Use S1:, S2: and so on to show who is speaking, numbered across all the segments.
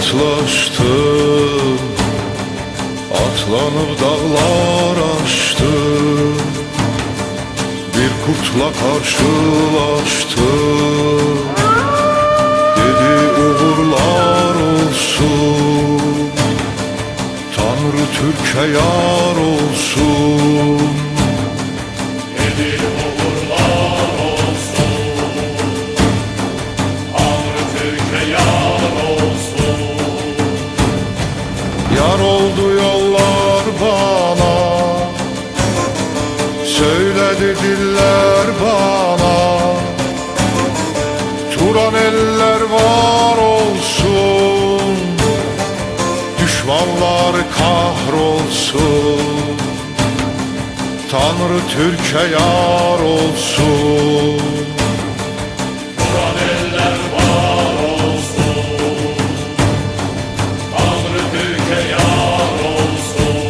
S1: atlaştım, atlanıp dağlar aştım. Bir kurtla karşılaştım, dedi uğurlar olsun. Tanrı Türk'e yar olsun.
S2: Dedi uğurlar olsun. Tanrı Türk'e yar olsun.
S1: Yar oldu yollar bana, söyledi diller bana. Turan eller var olsun, düşmanlar kahrolsun. Tanrı Türk'e yar olsun.
S2: Turan eller var olsun. Tanrı Türk'e yar olsun.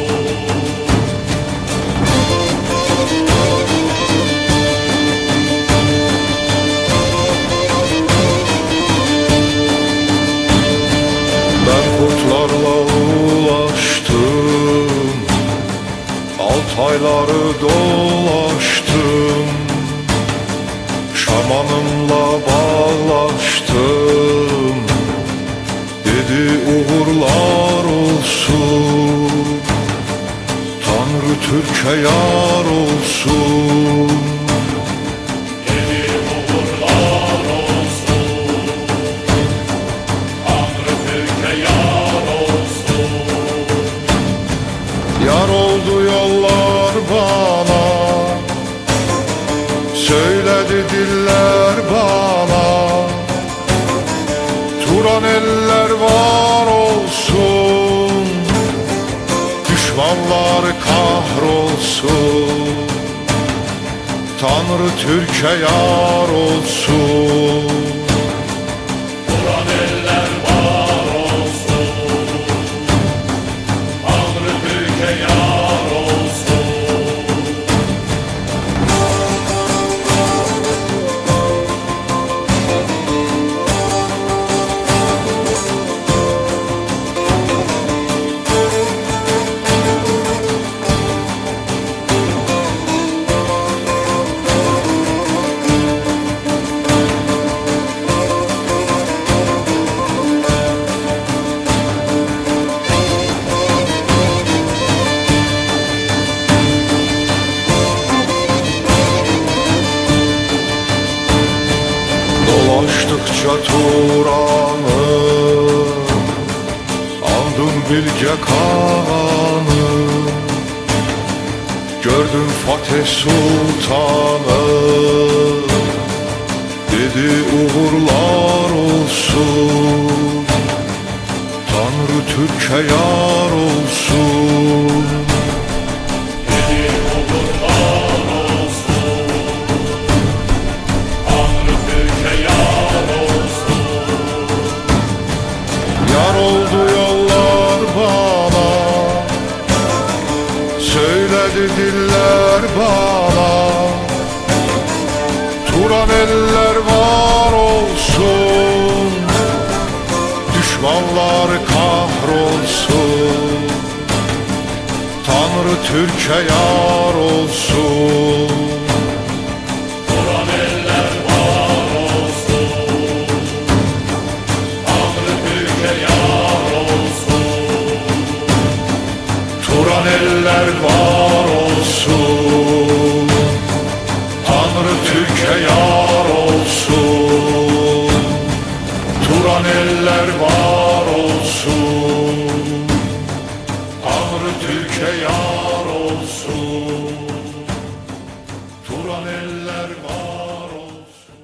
S1: Ben kurtlarla ulaştım, Altayları dolaştım. Şamanımla bağlaştım, dedi uğurlar olsun. Tanrı Türk'e yar olsun.
S2: Dedi uğurlar olsun. Tanrı Türk'e yar olsun.
S1: Yar oldu yollar bana, söyledi diller bana. Turan eller var olsun, düşmanlar kahrolsun. Tanrı Türk'e yar olsun.
S2: Turan eller var olsun. Tanrı Türk'e yar olsun.
S1: Dolaştıkça Turan'ı, andım Bilge Kağan'ı. Gördüm Fatih Sultan'ı, dedi uğurlar olsun. Tanrı Türk'e yar olsun.
S2: Dedi uğurlar olsun. Tanrı Türk'e yar olsun.
S1: Yar oldu yollar bana, söyledi diller bana. Turan eller var olsun, düşmanlar kahrolsun. Tanrı Türk'e yar olsun.
S2: Turan eller var olsun. Tanrı Türk'e yar olsun.
S1: Turan eller var olsun, Tanrı Türk'e yar olsun. Turan eller var olsun, Tanrı Türk'e yar olsun. Turan eller var olsun.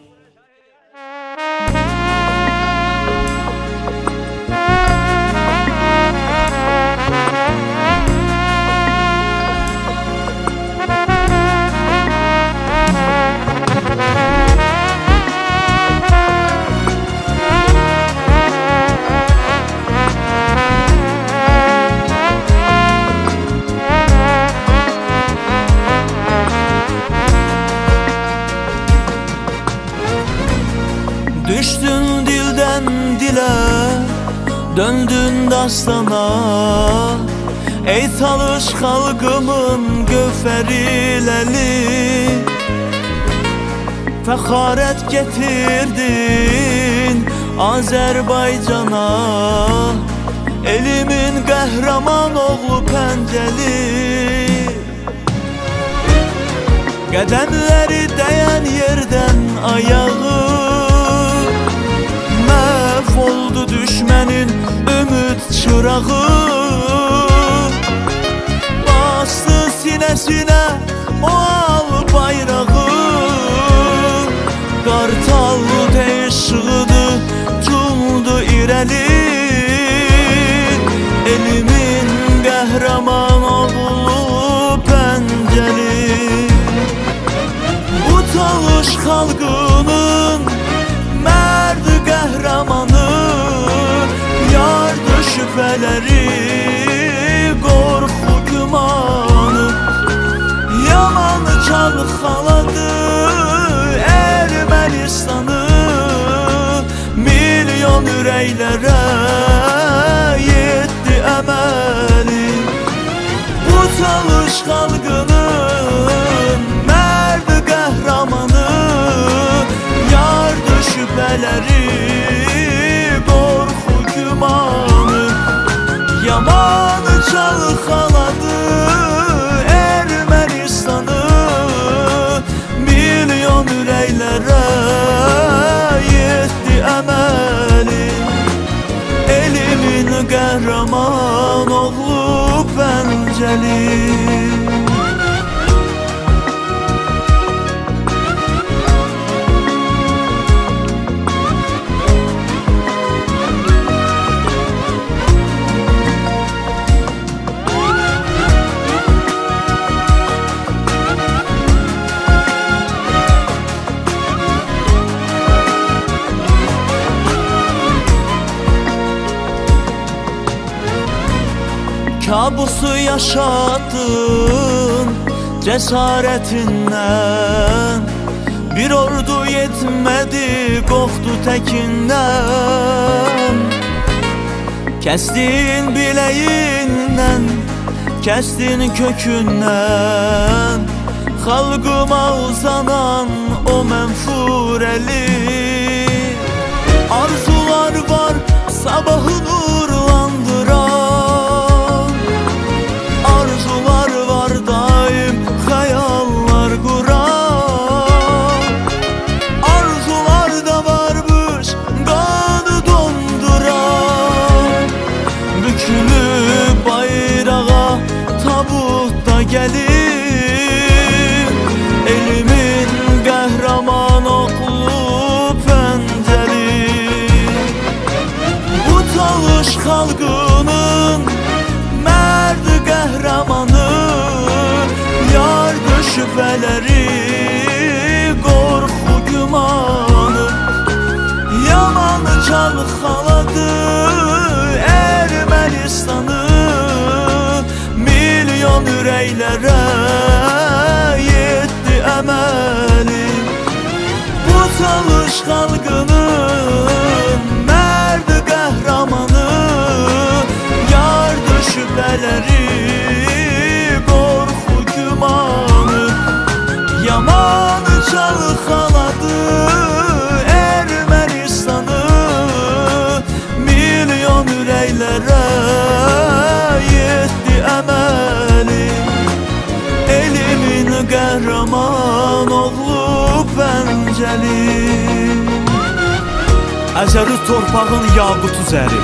S3: döndün dastana. Ey talış xalqımın gövhəriləli, fəxarət getirdin Azərbaycana. Elimin qəhrəman oğlu Pəncəli, qədəmləri dəyən yerdən ayağı məhv oldu düşmənin ümid çırağı. Bastı sinəsinə o al bayrağı, qartal teşğıdı cumdu irəli. Elimin qəhrəman oğlu Pəncəli, bu talış xalqının mərd qəhrəmanı, yardı şübhələri, qorxu gümanı. Yaman çalxaladı Ermənistanı, milyon ürəklərə yetdi əməli. Bu talış xalqının mərd qəhrəmanı, yardı şübhələri, qorxu gümanı. Yaman çalxaladı Ermənistanı, milyon ürəklərə yetdi əməli. Elimin qəhrəman oğlu Pəncəli. Kabusu yaşattın cəsarətindən, bir ordu yetmədi qorxdu təkindən. Kəsdin biləyindən, kəsdin kökündən, xalqıma uzanan o mənfur əli. Arzular var sabahı nurlandıran, arzular var daim xəyallar quran. Arzular da varmış qanı donduran, bükülüb bayrağa tabutda gəlib. Elimin qəhrəman oğlu Pəncəli, bu talış xalqının mərd qəhrəmanı, yardı şübhələri, qorxu gümanı. Yaman çalxaladı Ermənistanı, milyon ürəklərə yetdi əməli. Bu talış xalqının mərd qəhrəmanı, yardı şübhələri, qorxu gümanı. Yaman çalxaladı Ermənistanı, milyon ürəklərə yetdi əməli. Elimin qəhrəman oğlu Pəncəli. Əzəri torpağın yaqutu zəri,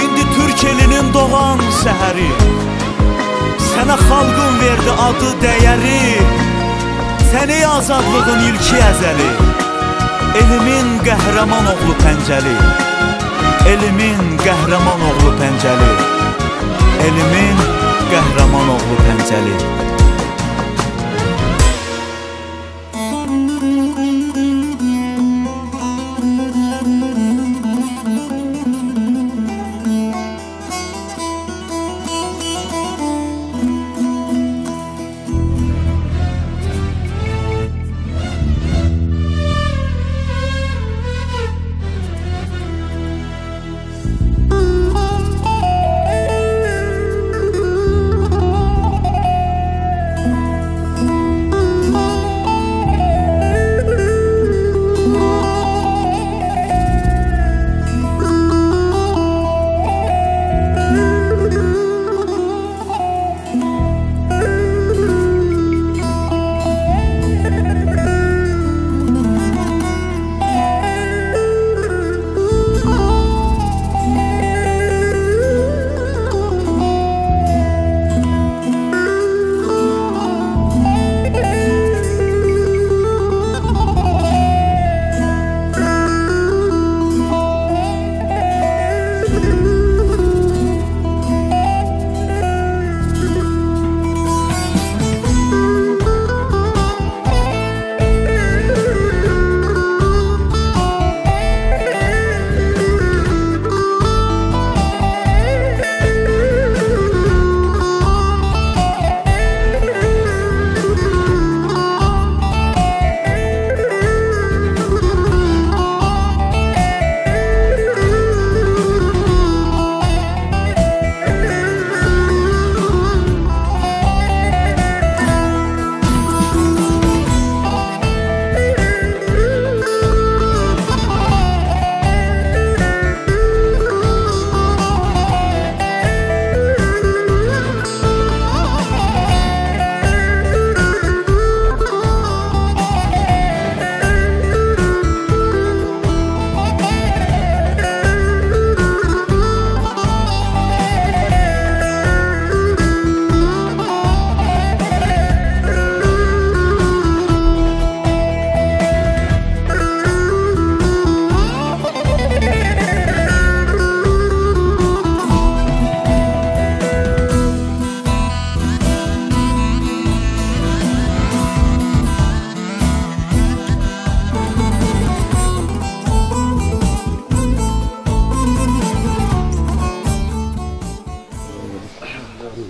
S3: indi Türk elinin doğan səhəri. Sənə xalqın verdi adı dəyəri, səni azadlığın ilki əzəli. Elimin qəhrəman oğlu Pəncəli, elimin qəhrəman oğlu Pəncəli, elimin qəhrəman oğlu Pəncəli.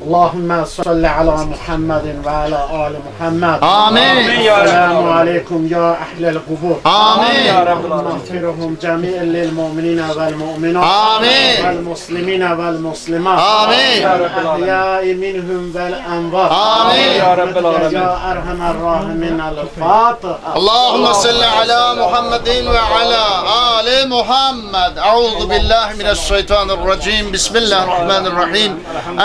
S4: Allahümme salli ala Muhammedin ve ala ali Muhammed.
S5: Amin.
S4: Selamun aleyküm ya ahlel kubur.
S5: Amin.
S4: Mağfiruhum cemi'in lil mu'minine vel mu'minat.
S5: Amin.
S4: Vel muslimine vel muslimat.
S5: Amin.
S4: Ahyai minhum vel envar.
S5: Amin.
S4: Ya erhamer rahimin el-Fatiha.
S5: Allahümme salli ala Muhammedin ve ala ali Muhammed. Euzu billahi mineşşeytanirracim. Bismillahirrahmanirrahim.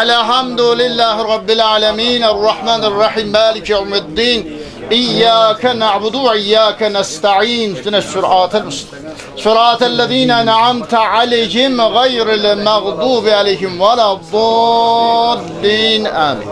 S5: Elhamdülillahi rabbil alamin. Errahmanirrahim. Maliki yevmiddin. İyyâke na'budu ve iyyâke nesta'in. İhdine's-sıratal müstakîm. Sıratellezîne en'amte aleyhim gayril mağdûbi aleyhim veleddâllîn. Amin.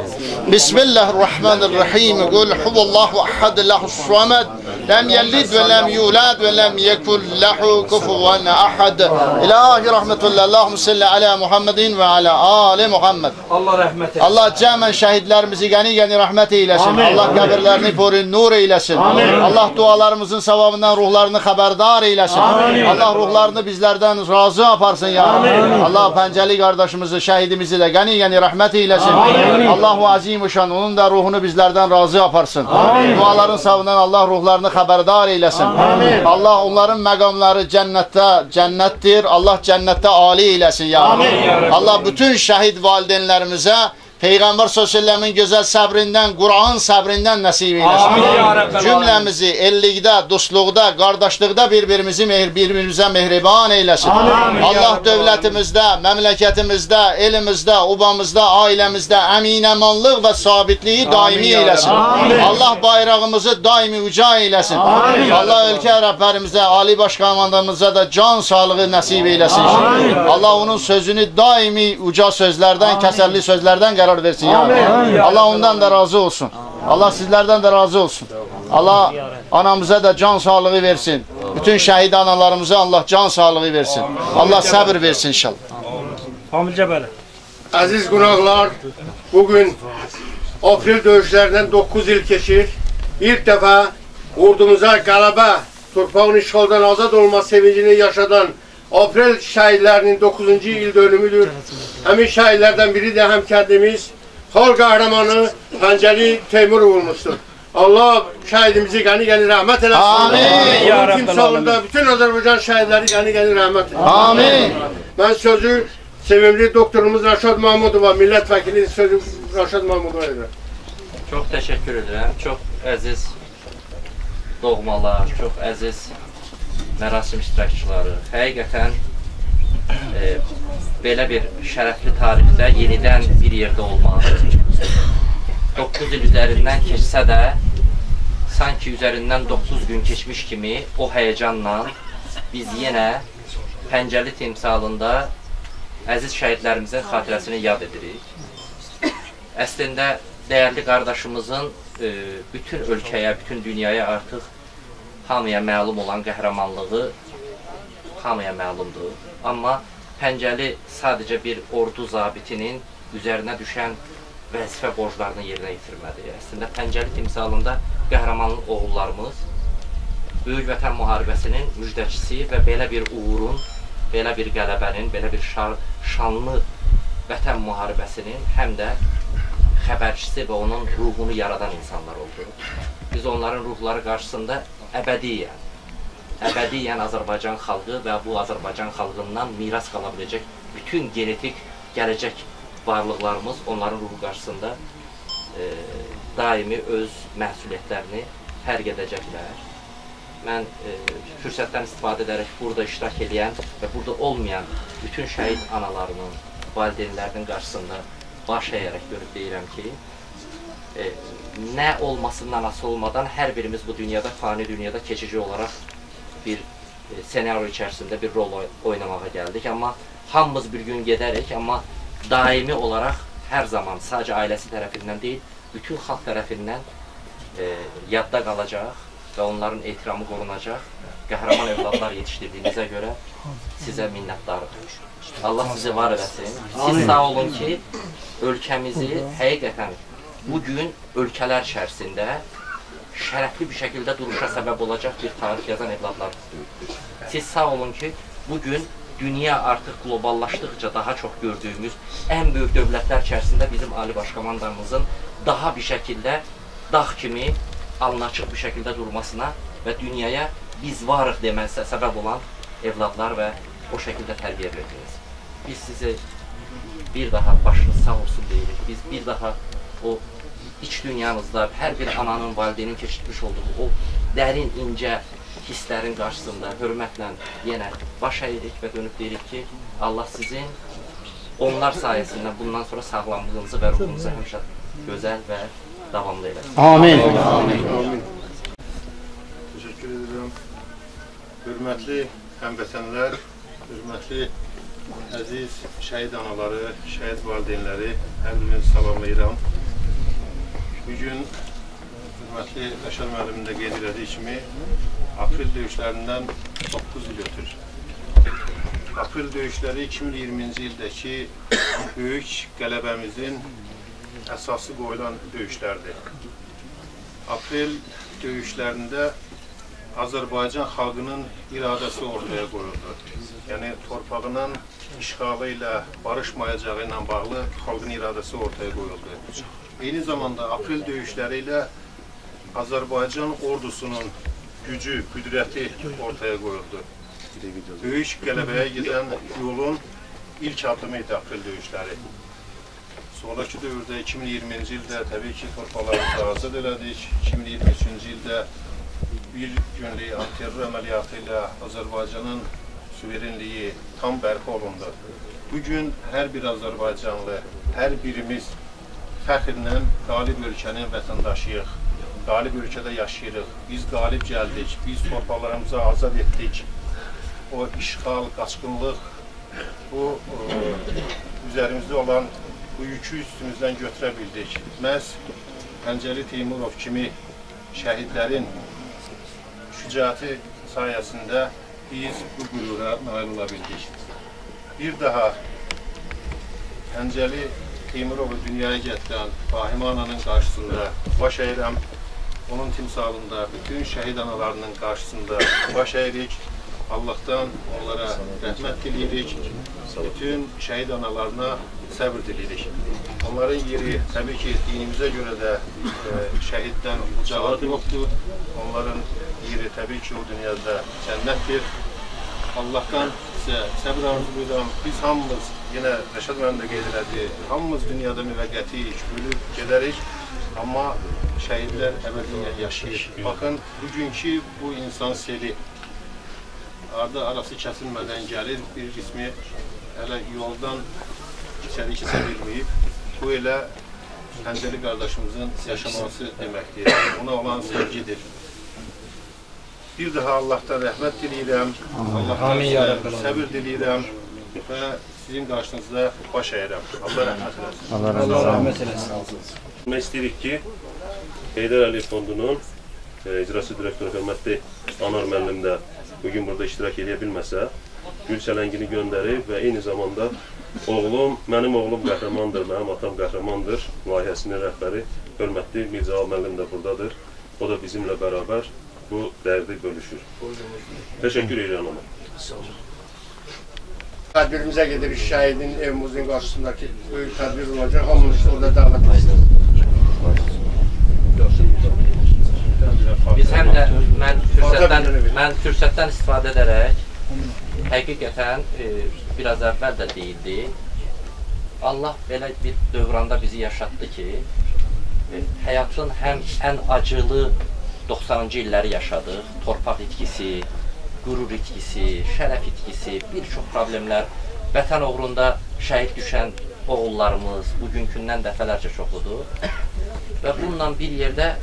S5: Bismillahirrahmanirrahim. Kul huvallahu ahad, Allahus-samed. Lem yelid ve lem yulad ve lem yekun lehu kufuven ahad. İlahi rahmetullah. Allahümme salli ala Muhammedin ve ala ali Muhammed.
S6: Allah rahmet eylesin.
S5: Allah cəmən şəhidlərimizi gəni rahmet eylesin.
S4: Amin.
S5: Allah qəbirlərini purun nur eylesin.
S4: Amin.
S5: Allah dualarımızın savabından ruhlarını xəbərdar eylesin.
S4: Amin.
S5: Allah ruhlarını bizlərdən razı aparsın ya.
S4: Amin.
S5: Allah pəncəli qardaşımızı, şəhidimizi də gəni rahmet eylesin.
S4: Amin.
S5: Allahu azimuşan onun da ruhunu bizlərdən razı aparsın.
S4: Amin.
S5: Duaların savabından Allah ruhlarını xəbərdar eylesin.
S4: Amin.
S5: Allah onların məqamları cənnətdir. Allah cənnətdə ali eylesin ya.
S4: Amin.
S5: Allah bütün şəhid valideynlərimizə Peyğəmbər s.ə.v-in gözəl səbrindən, Qur'an səbrindən nəsib eyləsin. Cümləmizi ellikdə, dostluqda, qardaşlıqda birbirimizə mehriban eyləsin. Allah dövlətimizdə, məmləkətimizdə, elimizdə, obamızda, ailəmizdə əminəmanlıq və sabitliyi daimi eyləsin. Allah bayrağımızı daimi uca eyləsin. Allah ölkə rəhbərimizə, Ali Başkomandanımıza da can sağlığı nəsib eyləsin. Allah onun sözünü daimi uca sözlərdən, kəsərli sözlərdən qərar versin ya. Allah ondan da razı olsun. Allah sizlərdən də razı olsun. Allah anamıza da can sağlığı versin. Bütün şəhid analarımıza Allah can sağlığı versin. Allah səbir versin inşallah.
S6: Hamilcə belə.
S7: Aziz qonaqlar, bugün aprel döyüşlərindən 9 il keçir. İlk dəfə ordumuza qələbə, torpağın işğaldan azad olma sevincini yaşadan aprel şəhidlərinin 9-cu il dönümüdür. Həmin şəhidlərdən biri də həm kəndimiz, xalq qəhrəmanı Pəncəli Teymur olmuşdur. Allah şəhidimizi qəni rəhmət eləsin.
S5: Amin.
S7: Onun timsalında bütün Azərbaycan şəhidləri qəni rəhmət eləsin.
S5: Amin.
S7: Mən sözü sevimli doktorumuz Rəşad Mahmudova, millət vəkili sözü Rəşad Mahmudova edirəm.
S8: Çox təşəkkür edirəm. Çox əziz doğmalar, çox əziz mərasim iştirakçıları. Həqiqətən belə bir şərəfli tarixdə yenidən bir yerdə olmaq. 9 il üzərindən keçsə də, sanki üzərindən 9 gün keçmiş kimi o həyəcanla biz yenə Pəncəli timsalında əziz şəhidlərimizin xatirəsini yad edirik. Əslində, dəyərli qardaşımızın bütün ölkəyə, bütün dünyaya artıq hamıya məlum olan qəhrəmanlığı hamıya məlumdur. Amma Pəncəli sadəcə bir ordu zabitinin üzərinə düşən vəzifə borclarını yerinə yetirmədi. Əslində, Pəncəli timsalında qəhrəmanlı oğullarımız Böyük Vətən müharibəsinin müjdəçisi və belə bir uğurun, belə bir qələbənin, belə bir şanlı Vətən müharibəsinin həm də xəbərçisi və onun ruhunu yaradan insanlar oldu. Biz onların ruhları qarşısında əbədiyyən Azərbaycan xalqı və bu Azərbaycan xalqından miras qala biləcək bütün genetik gələcək varlıqlarımız onların ruhu qarşısında daimi öz məsuliyyətlərini fərq edəcəklər. Mən fürsətdən istifadə edərək burada iştirak edən və burada olmayan bütün şəhid analarının, valideynlərinin qarşısında baş əyərək görüb deyirəm ki, nə olmasından asılı olmadan hər birimiz bu dünyada, fani dünyada keçici olaraq bir senaryo içərisində bir rol oynamağa gəldik. Amma hamımız bir gün gedərik, amma daimi olaraq hər zaman sadəcə ailəsi tərəfindən deyil, bütün xalq tərəfindən yadda qalacaq və onların ehtiramı qorunacaq. Qəhrəman evladlar yetişdirdiyinizə görə sizə minnətdarıq. Allah sizi var eləsin. Siz sağ olun ki, ölkəmizi həqiqətən bugün ölkələr içərisində şərəfli bir şəkildə duruşa səbəb olacaq bir tarix yazan evladlar. Siz sağ olun ki, bugün dünya artıq globallaşdıqca daha çox gördüyümüz ən böyük dövlətlər içərisində bizim Ali Baş Komandanımızın daha bir şəkildə dağ kimi alın-açıq bir şəkildə durmasına və dünyaya biz varıq deməsə səbəb olan evladlar və o şəkildə tərbiyə verdiniz. Biz sizi bir daha başınız sağ olsun deyirik. Biz bir daha o iç dünyanızda hər bir ananın, valideynin keçirmiş olduğu o dərin, incə hisslərin qarşısında hörmətlə yenə baş əyirik və dönüb deyirik ki, Allah sizin onlar sayəsində bundan sonra sağlamlığınızı və ruhunuzu həmişə gözəl və davamlı eləsin.
S4: Amin.
S7: Amin. Teşekkür ederim. Hürmetli həmvətənlər, hürmetli əziz şəhid anaları, şəhid valideynləri, hər birinizi salamlayıram. Bugün hürmetli Rəşad müəllimin də qeyd elədiyi kimi aprel döyüşlərindən 9 il ötür. Aprel döyüşləri 2020-ci ildəki böyük qələbəmizin əsası qoyulan döyüşlərdir. Aprel döyüşlərində Azərbaycan xalqının iradəsi ortaya qoyuldu. Yəni, torpağının işğalı ilə barışmayacağı ilə bağlı xalqın iradəsi ortaya qoyuldu. Eyni zamanda aprel döyüşləri ilə Azərbaycan ordusunun gücü, qüdrəti ortaya qoyuldu. Böyük qələbəyə gedən yolun ilk addımı idi aprel döyüşləri. Sonraki dövrdə 2020-ci ildə təbii ki, torpaqlarımızı azad elədik. 2023-cü ildə bir günlük antiterror əməliyyatı ilə Azərbaycanın suverenliyi tam bərpa olundu. Bugün hər bir Azərbaycanlı, hər birimiz fəxrlə qalib ölkənin vətəndaşıyıq. Qalib ölkədə yaşayırıq. Biz qalib gəldik, biz torpaqlarımızı azad etdik. O işğal, qaçqınlıq, bu üzərimizdə olan bu yükü üstümüzdən götürə bildik. Məhz Əncəli Teymurov kimi şəhidlərin şücaəti sayəsində biz bu qürura nail ola bildik. Bir daha Əncəli Teymurovu dünyaya gətirən Fahimə ananın qarşısında baş əyirəm, onun timsalında bütün şəhid analarının qarşısında baş əyirik. Allah'tan onlara rəhmət diləyirik, bütün şəhid analarına səbr diləyirik. Onların yeri təbii ki, dinimizə görə də şəhiddən ucağı yoxdur. Onların yeri təbii ki, o dünyada cənnətdir. Allah'tan sizə səbr arzulayıram. Biz hamımız, yenə Rəşad müəllim də qeyd elədi, hamımız dünyada müvəqqətiyik, ölüb gedərik. Amma şəhidlər əbədiyyən yaşayır. Baxın, bugünkü bu insan seli arası kəsilmədən gəlir, bir qismi hələ yoldan içəri keçə bilməyib. Bu elə Əncəli qardaşımızın yaşaması deməkdir, ona olan sevgidir. Bir daha Allah'tan rəhmət diləyirəm, Allah'tan səbir diləyirəm və sizin qarşınızda baş əyirəm. Allah rəhmət eləsin.
S6: Allah rəhmət eləsin.
S9: Bilmək istəyirik ki, Heydər Əliyev Fondunun icrası direktoru hörmətli Anar müəllim də bugün burada iştirak edə bilməsə, gül çələngini göndərib və eyni zamanda mənim oğlum qəhrəmandır, mənim atam qəhrəmandır layihəsinin rəhbəri hörmətli Mirzə müəllim də buradadır. O da bizimlə bərabər bu dərdi bölüşür. Təşəkkür edirəm ona.
S7: Tədbirimizə gedirik, şəhidin evimizin qarşısındakı böyük tədbir olacaq, hamımız orada dəvət edirik.
S8: Biz həm də mən fürsətdən istifadə edərək həqiqətən biraz əvvəl də deyildi. Allah belə bir dövranda bizi yaşatdı ki, həyatın həm ən acılı 90-cı illəri yaşadıq. Torpaq itkisi, qürur itkisi, şərəf itkisi, bir çox problemlər, vətən uğrunda şəhid düşən oğullarımız bugünkündən dəfələrcə çoxudur. Və bununla bir yerdə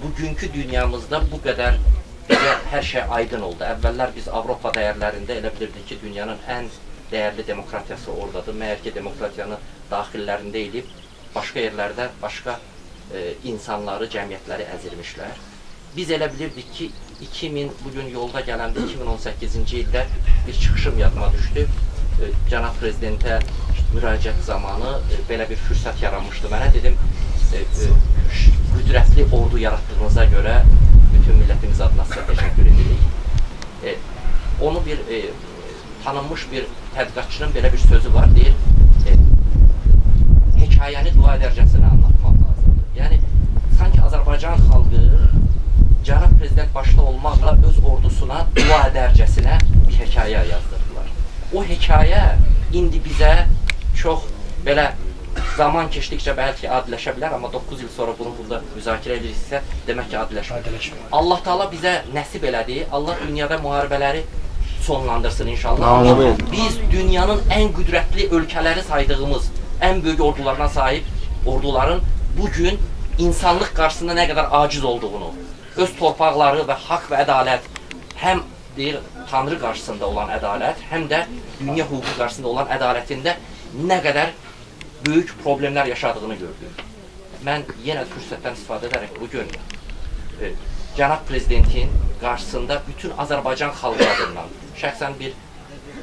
S8: bugünkü dünyamızda bu qədər hər şey aydın oldu. Əvvəllər biz Avropa dəyərlərində elə bilirdik ki, dünyanın ən dəyərli demokratiyası oradadır. Məyər ki, demokratiyanı daxillərində edib, başqa yerlərdə başqa insanları, cəmiyyətləri əzirmişlər. Biz elə bilirdik ki, bugün yolda gələndə 2018-ci ildə bir çıxışım yadıma düşdü. Cənab Prezidentə müraciət zamanı belə bir fürsət yaranmışdı. Mənə dedim, qüdrətli ordu yaratdığınıza görə bütün millətimiz adına sizə təşəkkür edirik. Onu bir tanınmış bir tədqiqatçının belə bir sözü var, deyir, hekayəni dua edərcəsinə anlatmaq lazımdır. Yəni, sanki Azərbaycan xalqı Cənab Prezident başda olmaqla öz ordusuna dua edərcəsinə bir hekayə yazdırdılar. O hekayə indi bizə çox belə zaman keçdikcə bəlkə adiləşə bilər, amma 9 il sonra bunu burada müzakirə ediriksə, demək ki, adiləşmir. Allah Taala bizə nəsib elədi, Allah dünyada müharibələri sonlandırsın inşallah. Biz dünyanın ən qüdrətli ölkələri saydığımız, ən böyük ordularına sahib orduların bugün insanlıq qarşısında nə qədər aciz olduğunu, öz torpaqları və haqq və ədalət, həm deyir, Tanrı qarşısında olan ədalət, həm də dünya hüququ qarşısında olan ədalətində nə qədər böyük problemlər yaşadığını gördük. Mən yenə fürsətdən istifadə edərək bugün Cənab Prezidentin qarşısında bütün Azərbaycan xalqı adından, şəxsən bir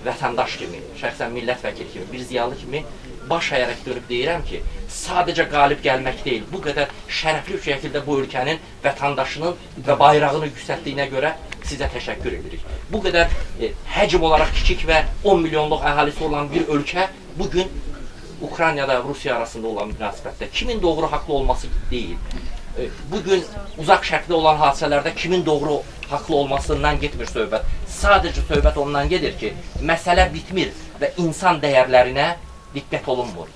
S8: vətəndaş kimi, şəxsən millət vəkili kimi, bir ziyalı kimi baş əyərək dönüb deyirəm ki, sadəcə qalib gəlmək deyil, bu qədər şərəfli bir şəkildə bu ölkənin vətəndaşının və bayrağını yüksəltdiyinə görə sizə təşəkkür edirik. Bu qədər həcm olaraq kiçik və 10 milyonluq əhalisi olan bir ölkə bugün Ukraynada Rusiya arasında olan münasibətdə kimin doğru haqlı olması deyil. Bugün uzaq şərqdə olan hadisələrdə kimin doğru haqlı olmasından getmir söhbət. Sadəcə söhbət ondan gedir ki, məsələ bitmir və insan dəyərlərinə diqqət olunmur.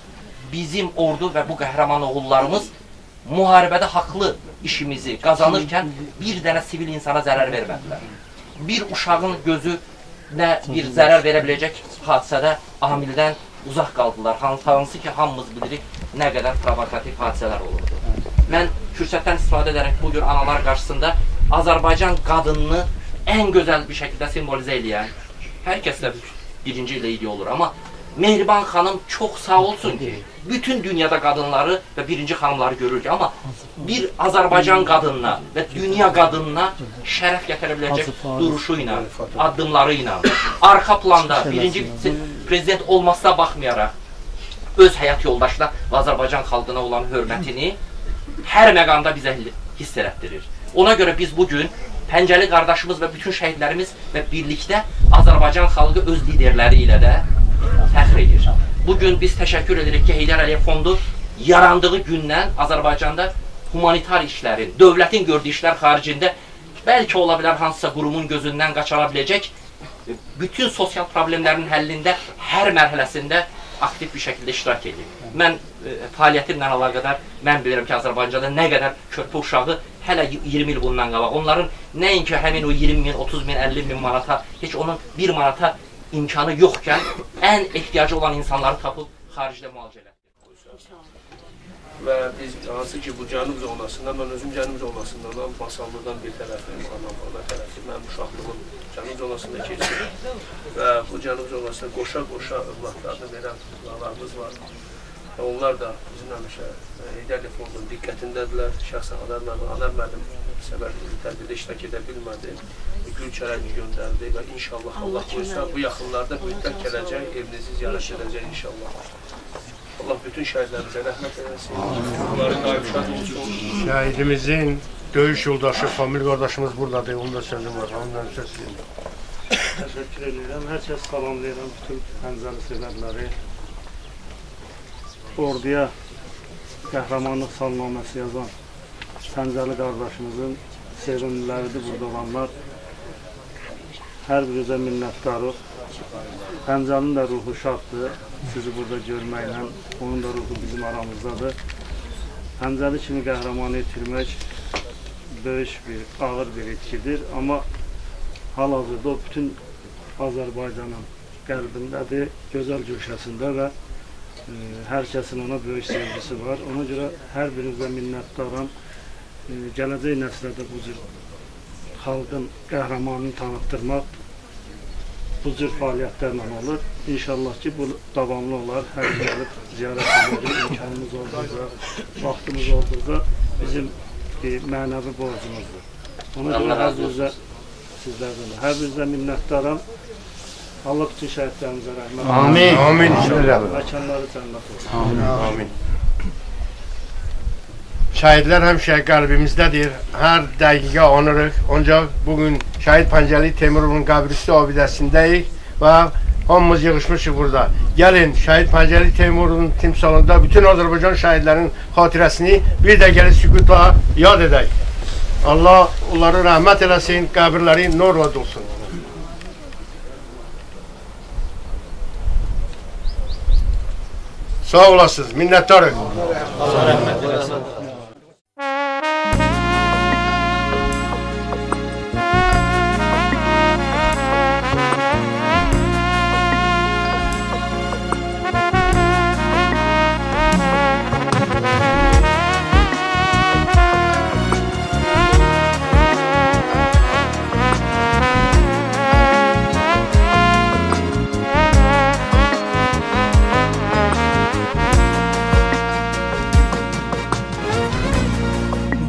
S8: Bizim ordu və bu qəhrəman oğullarımız müharibədə haqlı işimizi qazanırkən bir dənə sivil insana zərər vermədilər. Bir uşağın gözünə bir zərər verə biləcək hadisədə amildən uzaq qaldılar. Hansı ki, hamımız bilirik nə qədər provokativ hadisələr olurdu. Mən fürsətdən istifadə edərək bugün analar qarşısında Azərbaycan qadınını ən gözəl bir şəkildə simvolizə eləyən, hər kəslə birinci ilə idi olur, amma Mehriban xanım çox sağ olsun ki, bütün dünyada qadınları və birinci xanımları görür ki, amma bir Azərbaycan qadınına və dünya qadınına şərəf gətirə biləcək duruşu ilə, addımları ilə, arxa planda birinci prezident olmasına baxmayaraq, öz həyat yoldaşına və Azərbaycan xalqına olan hörmətini hər məqamda bizə hiss elətdirir. Ona görə biz bugün Pəncəli qardaşımız və bütün şəhidlərimiz və birlikdə Azərbaycan xalqı öz liderləri ilə də fəxr edir. Bugün biz təşəkkür edirik ki, Heydər Əliyev Fondu yarandığı gündən Azərbaycanda humanitar işlərin, dövlətin gördüyü işlər xaricində bəlkə ola bilər hansısa qurumun gözündən qaçara biləcək bütün sosial problemlərin həllində hər mərhələsində aktiv bir şəkildə iştirak edir. Mən fəaliyyətimlə əlaqədar mən bilirəm ki, Azərbaycanda nə qədər körpə uşağı hələ 20 il bundan qabaq. Onların nəinki həmin o 20 min, 30 min, 50 min manata, heç onun 1 manata imkanı yoxkən ən ehtiyacı olan insanları tapıb xaricdə müalicə edir.
S10: Və biz hansı ki, bu cənub zonasından, mən özüm cənub zonasından, Masallıdan bir tərəfim, Anamana tərəfim, mənim uşaqlığım cənub zonasında keçir. Və bu cənub zonasında qoşa-qoşa övladlarını verən övladlarımız var. Və onlar da bizim həmişə Heydər Əliyev Fondunun diqqətindədirlər. Şəxsən Anar müəllim səbəb tədbirdə iştirak edə bilmədi. Gül çərəyi göndərdi və inşallah Allah qoysa bu yaxınlarda mütləq gələcək, evinizi ziyarət edəcək inşallah. Allah bütün şəhidlərimizə rəhmət eləsin. Onların daim şad olsun.
S7: Şəhidimizin döyüş yoldaşı, famil qardaşımız buradadır. Onun da sözüm var. Ondan söz deyim.
S11: Təşəkkür edirəm. Hər kəs salamlayıram. Bütün Pəncəli sevərləri. Orduya qəhrəmanlıq salnaməsi yazan Pəncəli qardaşımızın sevimliləridir burada olanlar. Hər birinizə minnətdarıq. Pəncəlinin də ruhu şaddır. Sizi burada görməklə, onun da ruhu bizim aramızdadır. Pəncəli kimi qəhrəmanı itirmək böyük bir, ağır bir itkidir. Amma hal-hazırda o bütün Azərbaycanın qəlbindədir, gözəl gülşəsində və hər kəsin ona böyük sevgisi var. Ona görə hər birinizə minnətdaram. Gələcək nəslə də bu cür xalqın qəhrəmanını tanıtdırmaq bu cür fəaliyyətlərlə olur. İnşallah ki, bu davamlı olar. Hər gəlib ziyarət edəcək imkanımız olduqca, vaxtımız olduqca bizim mənəvi borcumuzdur. Ona görə hər birinizə, sizlərdən də, hər birinizə minnətdaram. Allah bütün şəhidlərimizə rəhmət olsun.
S7: Amin. Amin.
S11: Məkanları cənnət olsun.
S7: Amin. Şəhidlər həmişə qəlbimizdədir. Hər dəqiqə anırıq. Ancaq bugün Şəhid Pəncəli Teymurun qəbristi abidəsindəyik və hamımız yığışmışıq burada. Gəlin, Şəhid Pəncəli Teymurun timsalında bütün Azərbaycan şəhidlərinin xatirəsini bir dəqiqəlik sükutla yad edək. Allah onları rəhmət eləsin, qəbirləri nurla dolsun. Sağ olasınız, minnətdarıq.
S8: Allah rəhmət eləsin.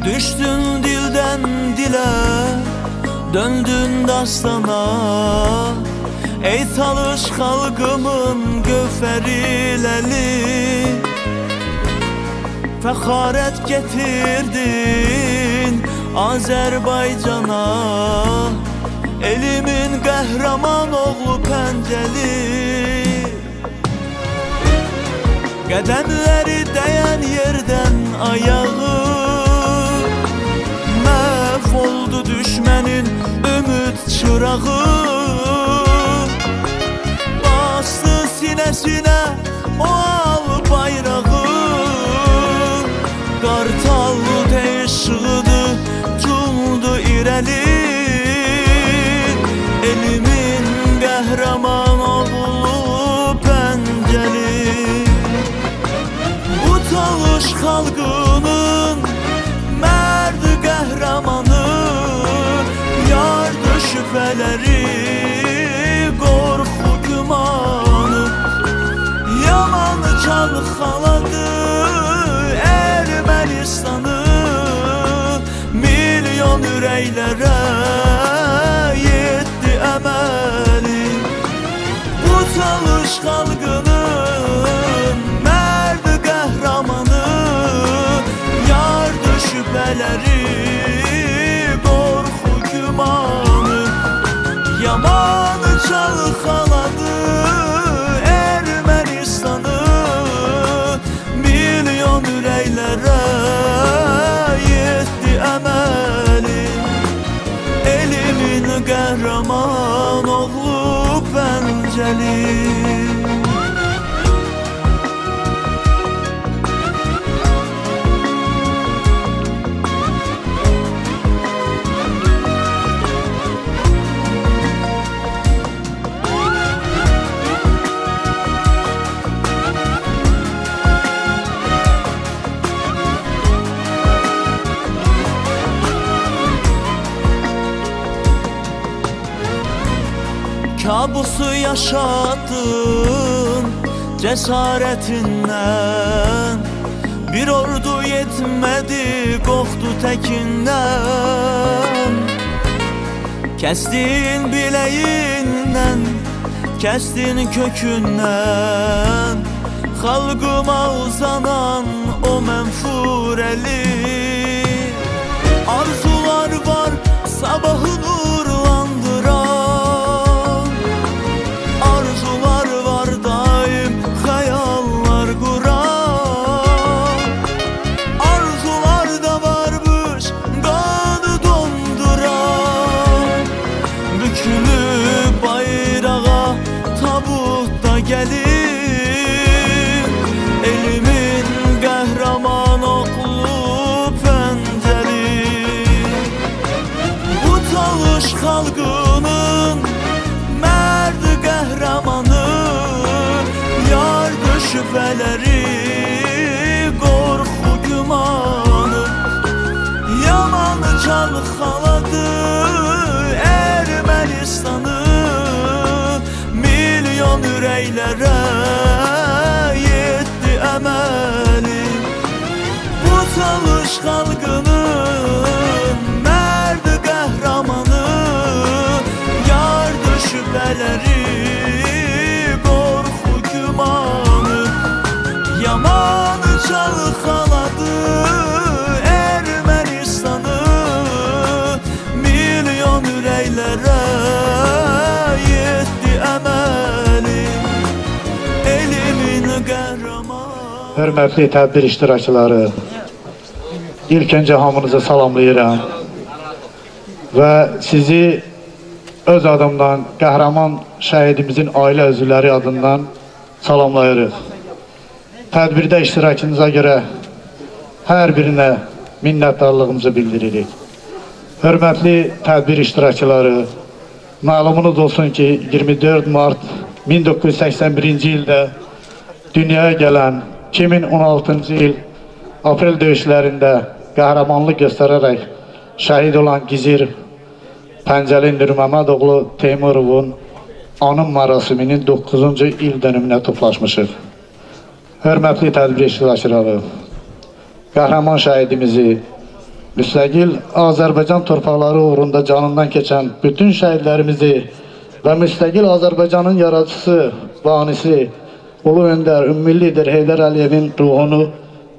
S3: Düşdün dildən dilə, döndün dastana. Ey talış xalqımın gövhəriləli, fəxarət getirdin Azərbaycana. Elimin qəhrəman oğlu Pəncəli, qədəmləri dəyən yerdən ayağı oldu düşmənin ümid çırağı. Bastı sinəsinə o al bayrağı, qartallı teşğıdı cumdu irəli. Elimin qəhrəman oğlu Pəncəli, bu talış xalqının mərd qəhrəmanı, yardı şübhələri, qorxu gümanı. Yaman çalxaladı Ermənistanı, milyon ürəklərə yetdi əməli. Bu talış xalqının mərd qəhrəmanı, yardı şübhələri, qorxu gümanı. Yaman çalxaladı Ermənistanı, milyon ürəklərə yetdi əməli. Elimin qəhrəman oğlu Pəncəli. Kabusu yaşattın cəsarətindən, bir ordu yetmədi qorxdu təkindən. Kəsdin biləyindən, kəsdin kökündən, xalqıma uzanan o mənfur əli. Arzular var sabahı nurlandıran, arzular var daim xəyallar quran. Arzular da varmış qanı donduran, bükülüb bayrağa tabutda gəlib. Elimin qəhrəman oğlu Pəncəli, bu talış xalqının mərd qəhrəmanı, yardı şübhələri, qorxu gümanı. Yaman çalxaladı Ermənistanı, milyon ürəklərə yetdi əməli. Bu talış xalqının mərd qəhrəmanı, yardı şübhələri, qorxu gümanı. Yaman çalxaladı Ermənistanı, milyon ürəklərə yetdi əməli.
S12: hörmətli tədbir iştirakçıları, ilk öncə hamınızı salamlayıram və sizi öz adımdan, qəhrəman şəhidimizin ailə üzvləri adından salamlayırıq. Tədbirdə iştirakınıza görə hər birinə minnətdarlığımızı bildiririk. Hörmətli tədbir iştirakçıları, məlumunuz olsun ki, 24 mart 1981-ci ildə dünyaya gələn 2016-cı il aprel döyüşlərində qəhrəmanlıq göstərərək şəhid olan Gizir Pəncəli Nurməmmədoğlu Teymurovun anım mərasiminin 9-cu il dönümünə toplaşmışıq. Hörmətli tədbir iştirakçıları, qəhrəman şəhidimizi, müstəqil Azərbaycan torpaqları uğrunda canından keçən bütün şəhidlərimizi və müstəqil Azərbaycanın yaradıcısı, banisi, Ulu Öndər, Ümmü lider Heydər Əliyevin ruhunu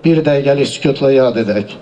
S12: bir dəqiqəlik sükutla yad edək.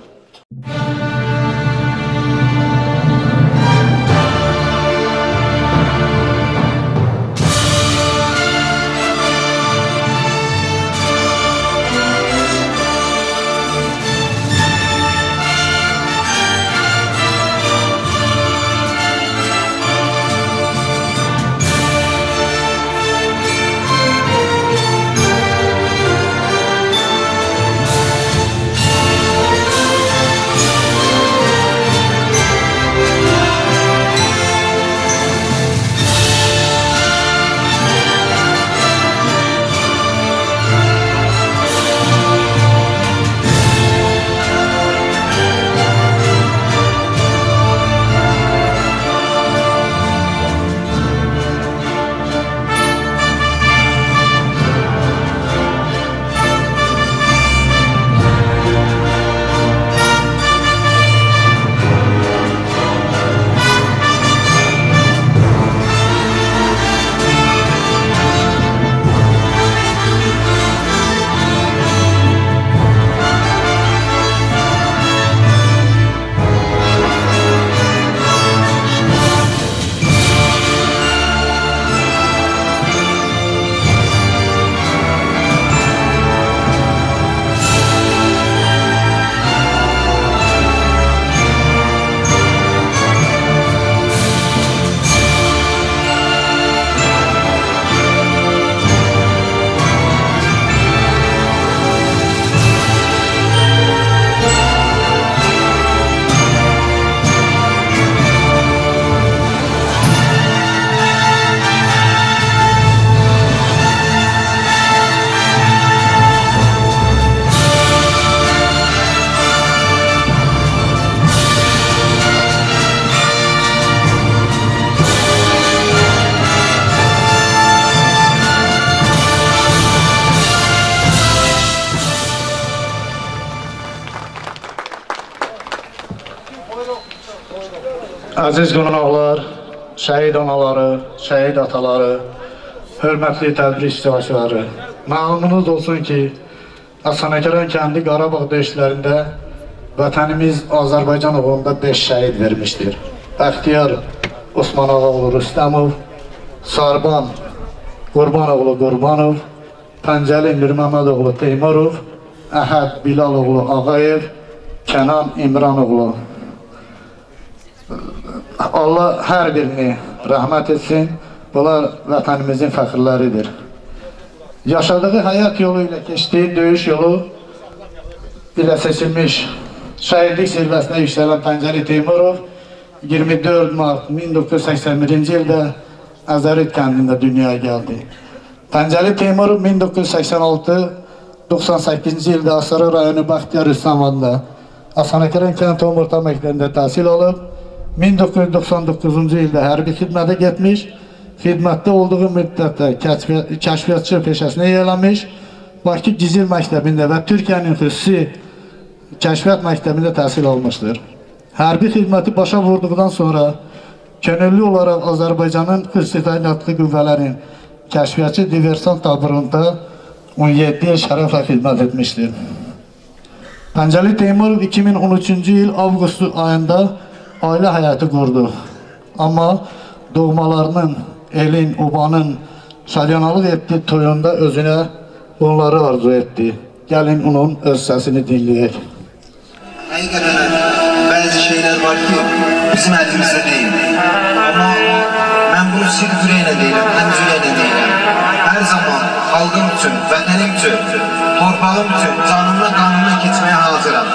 S12: Əziz qonaqlar, şəhid anaları, şəhid ataları, hörmətli tədbir iştirakçıları, məlumunuz olsun ki, Əfsanəkəran kəndi Qarabağ döyüşlərində vətənimiz Azərbaycan uğrunda 5 şəhid vermişdir. Bəxtiyar Osmanoğlu Rüstəmov, Sarban Qurbanoğlu Qurbanov, Pəncəli Nurməmmədoğlu Teymurov, Əhəd Bilaloğlu Ağayev, Kənan İmranoğlu. Allah hər birini rəhmət etsin, bunlar vətənimizin fəxrləridir. Yaşadığı həyat yolu ilə keçdiyi döyüş yolu ilə seçilmiş şəhidlik zirvəsinə yüksələn Pəncəli Teymurov 24 mart 1981-ci ildə Əzərit kəndində dünyaya gəldi. Pəncəli Teymurov 1986-98-ci ildə Astara rayonu Bəxtiyar Rüstəmanda Əfsanəkəran kənd orta məktəbində təhsil alıb, 1999-cu ildə hərbi xidmətə getmiş, xidmətdə olduğu müddətdə kəşfiyyatçı peşəsinə yiyələnmiş, Bakı Gizir məktəbində və Türkiyənin xüsusi kəşfiyyat məktəbində təhsil almışdır. Hərbi xidməti başa vurduqdan sonra könüllü olaraq Azərbaycanın xüsusi təyinatlı qüvvələrin kəşfiyyatçı diversant taburunda 17 il şərəflə xidmət etmişdir. Pəncəli Teymurov 2013-cü il avqust ayında ailə həyatı qurdu. Amma doğmalarının, elin, obanın şalyanalıq etdiyi toyunda özünə onları arzu etdi. gəlin onun öz səsini dinləyək.
S13: Həqiqətən bəzi şeylər var ki, bizim əlimizdə deyil. Amma mən bunu sirf ürəklə deyirəm, təmiz ürəklə deyirəm. Hər zaman xalqım üçün, vətənim üçün, torpağım üçün, canımla qanımla keçməyə hazıram.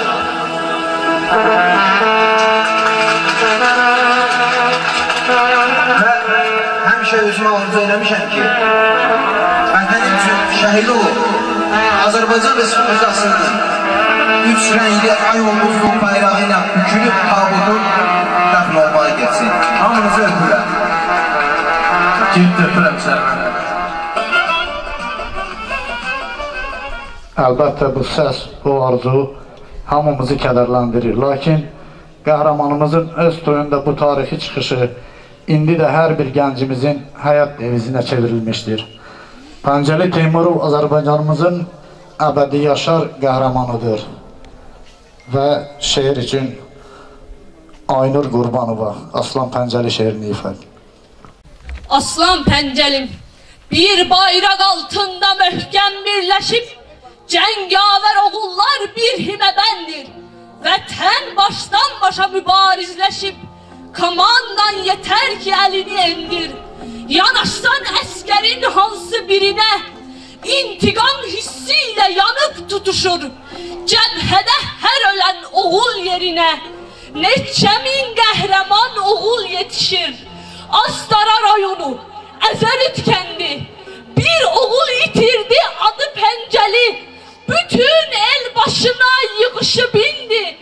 S13: Və həmişə özümə arzu eləmişəm ki, vətənim üçün şəhid olub, Azərbaycan Respublikasının 3 rəngli ay ulduzluğun bayrağı ilə bükülüb tabutun dəfn olmaya geçsin. Hamınızı öpürəm. Ciddi öpürəm sənə.
S12: Əlbəttə bu səs, bu arzu hamımızı kədərləndirir. Lakin qəhrəmanımızın öz toyunda bu tarixi çıxışı indi də hər bir gəncimizin həyat devizinə çevrilmişdir. Pəncəli Teymurov Azərbaycanımızın əbədi yaşar qəhrəmanıdır və şeir üçün Aynur Qurbanova Aslan Pəncəli şeirini ifade.
S14: Aslan Pəncəlim bir bayraq altında möhkəm birləşib, cəngavər oğullar bir himədəndir. Vətən başdan başa mübarizləşib, komandan yetər ki əlini endir. Yanaşsan əskərin hansı birinə, intiqam hissiyle yanıp tutuşur. Cəbhədə hər ölən oğul yerinə neçə min qəhrəman oğul yetişir. Astara rayonu, Əzərit kəndi bir oğul itirdi adı Pəncəli. Bütün el başına yığışıb indi,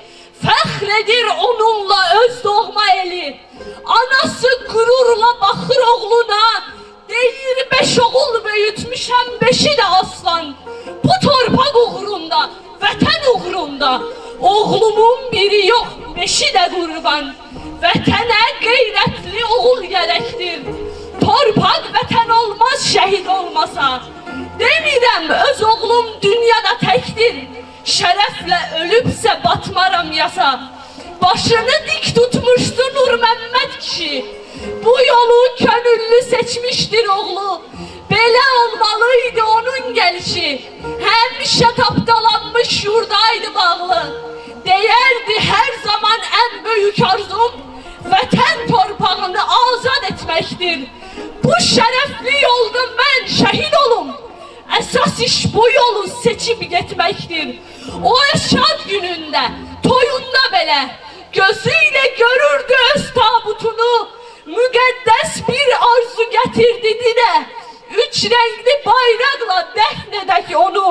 S14: fəxr edir onunla öz doğma eli. Anası qürurla baxır oğluna, deyir 5 oğul böyütmüşəm, 5'i də aslan. Bu torpaq uğrunda, vətən uğrunda, oğlumun biri yox, 5'i də qurban. Vətənə qeyrətli oğul gərəkdir. Torpaq vətən olmaz şəhid olmasa. Demirəm öz oğlum dünyada təkdir, şərəflə ölübsə batmaram yasa. Başını dik tutmuşdu Nur Məmməd kişi, bu yolu könüllü seçmişdir oğlu. Belə olmalıydı onun gəlişi, həmişə tapdalanmış yurdaydı bağlı. Deyərdi hər zaman ən böyük arzum vətən torpağını azad etməkdir. Bu şərəfli yolda mən şəhid olum, əsas iş bu yolu seçib getməkdir. O şad günündə, toyunda belə gözüyle görürdü öz tabutunu, müqəddəs bir arzu gətirdi dilə. 3 renkli bayraqla dəfn edək onu.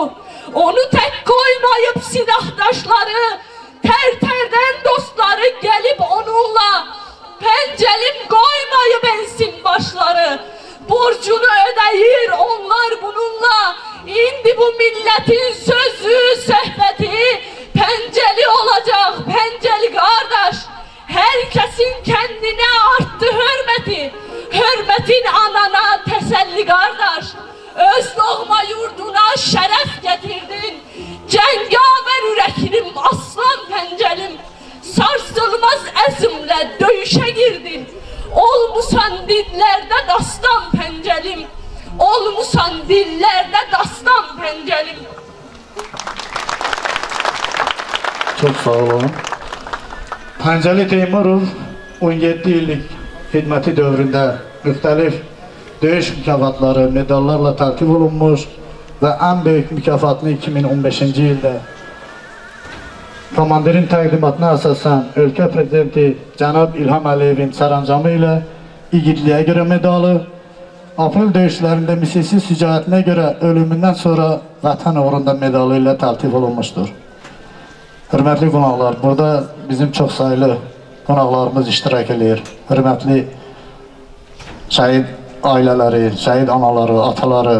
S14: Onu tək qoymayıb silahdaşları, tər-tərdən dostları gəlib onunla. Pəncəlim qoymayıb ensin başları, borcunu ödəyir onlar bununla. İndi bu milletin sözü, söhbəti Pəncəli olacaq, Pəncəli qardaş. Hər kəsin kəndinə artdı hörməti, hörmətin anana təsəlli qardaş. Öz doğma yurduna şərəf gətirdin, cəngavər ürəklim aslan Pəncəlim. Sarsılmaz əzmlə döyüşə girdin, olmusan dillərdə dastan Pəncəlim. Olmusan dillərdə dastan Pəncəlim.
S12: Çok sağ olun. Pəncəli Teymurov 17 illik xidməti dövründə müxtəlif döyüş mükafatları, medallarla tərtib olunmuş və ən böyük mükafatını 2015-ci ildə komandirin təqdimatına əsasən ölkə prezidenti cənab İlham Əliyevin sərəncamı ilə igidliyə görə medalı, aprel döyüşlərində misilsiz şücaətinə görə ölümündən sonra vətən uğrunda medalı ilə tərtib olunmuşdur. Hörmətli qonaqlar, burada bizim çox sayılı qonaqlarımız iştirak edir. Hörmətli şəhid ailələri, şəhid anaları, ataları,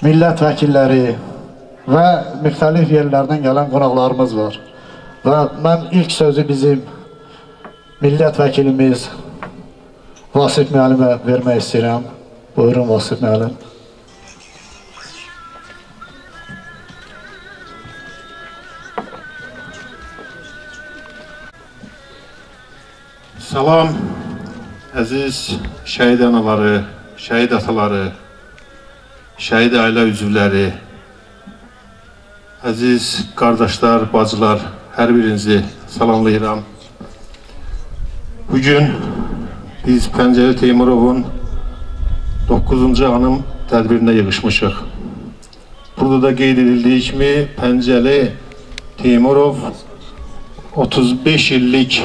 S12: millət vəkilləri və müxtəlif yerlərdən gələn qonaqlarımız var. Və mən ilk sözü bizim millət vəkilimiz Vasif müəllimə vermək istəyirəm. Buyurun Vasif müəllim.
S15: Salam, əziz şəhid anaları, şəhid ataları, şəhid ailə üzvləri, əziz qardaşlar, bacılar, hər birinizi salamlayıram. Bugün biz Pəncəli Teymurovun 9-cu anım tədbirinə yığışmışıq. Burada da qeyd edildiyi kimi Pəncəli Teymurov 35 illik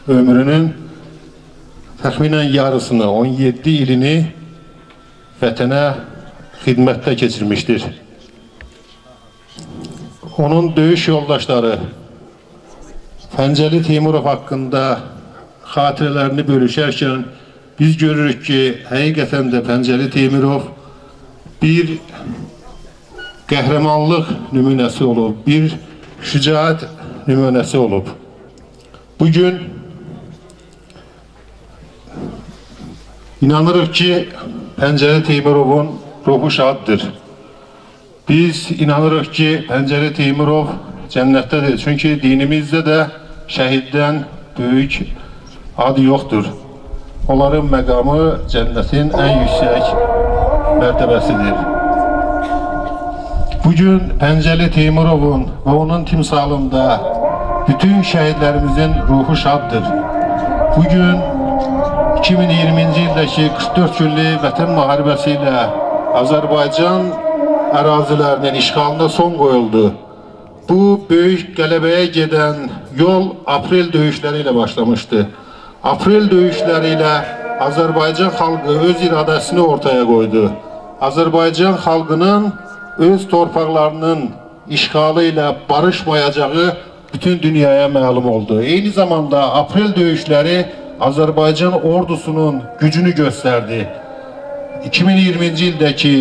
S15: ömrünün təxminən yarısını, 17 ilini vətənə xidmətdə keçirmişdir. Onun döyüş yoldaşları Pəncəli Teymurov haqqında xatirələrini bölüşərkən biz görürük ki, həqiqətən də Pəncəli Teymurov bir qəhrəmanlıq nümunəsi olub, bir şücaət nümunəsi olub. Bugün inanırıq ki, Pəncəli Teymurovun ruhu şaddır. Biz inanırıq ki, Pəncəli Teymurov cənnətdədir. Çünki dinimizdə də şəhiddən böyük ad yoxdur. Onların məqamı cənnətin ən yüksək mərtəbəsidir. Bugün Pəncəli Teymurovun və onun timsalında bütün şəhidlərimizin ruhu şaddır. Bugün 2020-ci ildəki 44 günlük vətən müharibəsi ilə Azərbaycan ərazilərinin işğalına son qoyuldu. Bu böyük qələbəyə gedən yol aprel döyüşləri ilə başlamışdı. Aprel döyüşləri ilə Azərbaycan xalqı öz iradəsini ortaya qoydu. Azərbaycan xalqının öz torpaqlarının işğalı ilə barışmayacağı bütün dünyaya məlum oldu. Eyni zamanda aprel döyüşləri Azərbaycan ordusunun gücünü göstərdi. 2020-ci ildəki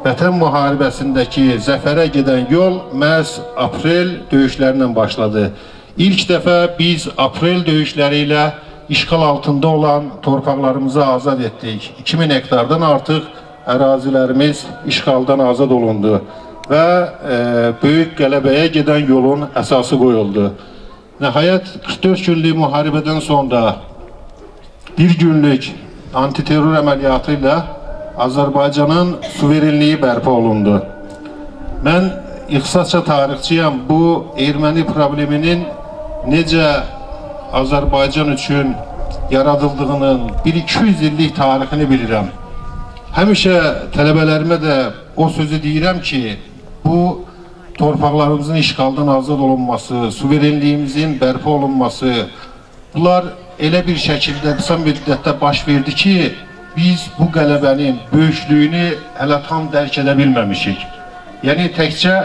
S15: vətən müharibəsindəki zəfərə gedən yol məhz aprel döyüşlərindən başladı. İlk dəfə biz aprel döyüşləri ilə işğal altında olan torpaqlarımızı azad etdik. 2000 hektardan artıq ərazilərimiz işğaldan azad olundu və böyük qələbəyə gedən yolun əsası qoyuldu. Nəhayət 44 günlük müharibədən sonra bir günlük antiterror əməliyyatı ilə Azərbaycanın suverenliyi bərpa olundu. Mən ixtisasca tarixçiyəm. Bu erməni probleminin necə Azərbaycan üçün yaradıldığının 1-200 illik tarixini bilirəm. Həmişə tələbələrimə də o sözü deyirəm ki, bu torpaqlarımızın işğaldan azad olunması, suverenliyimizin bərpa olunması, bunlar elə bir şəkildə qısa müddətdə baş verdi ki, biz bu qələbənin böyüklüyünü hələ tam dərk edə bilməmişik. Yəni, təkcə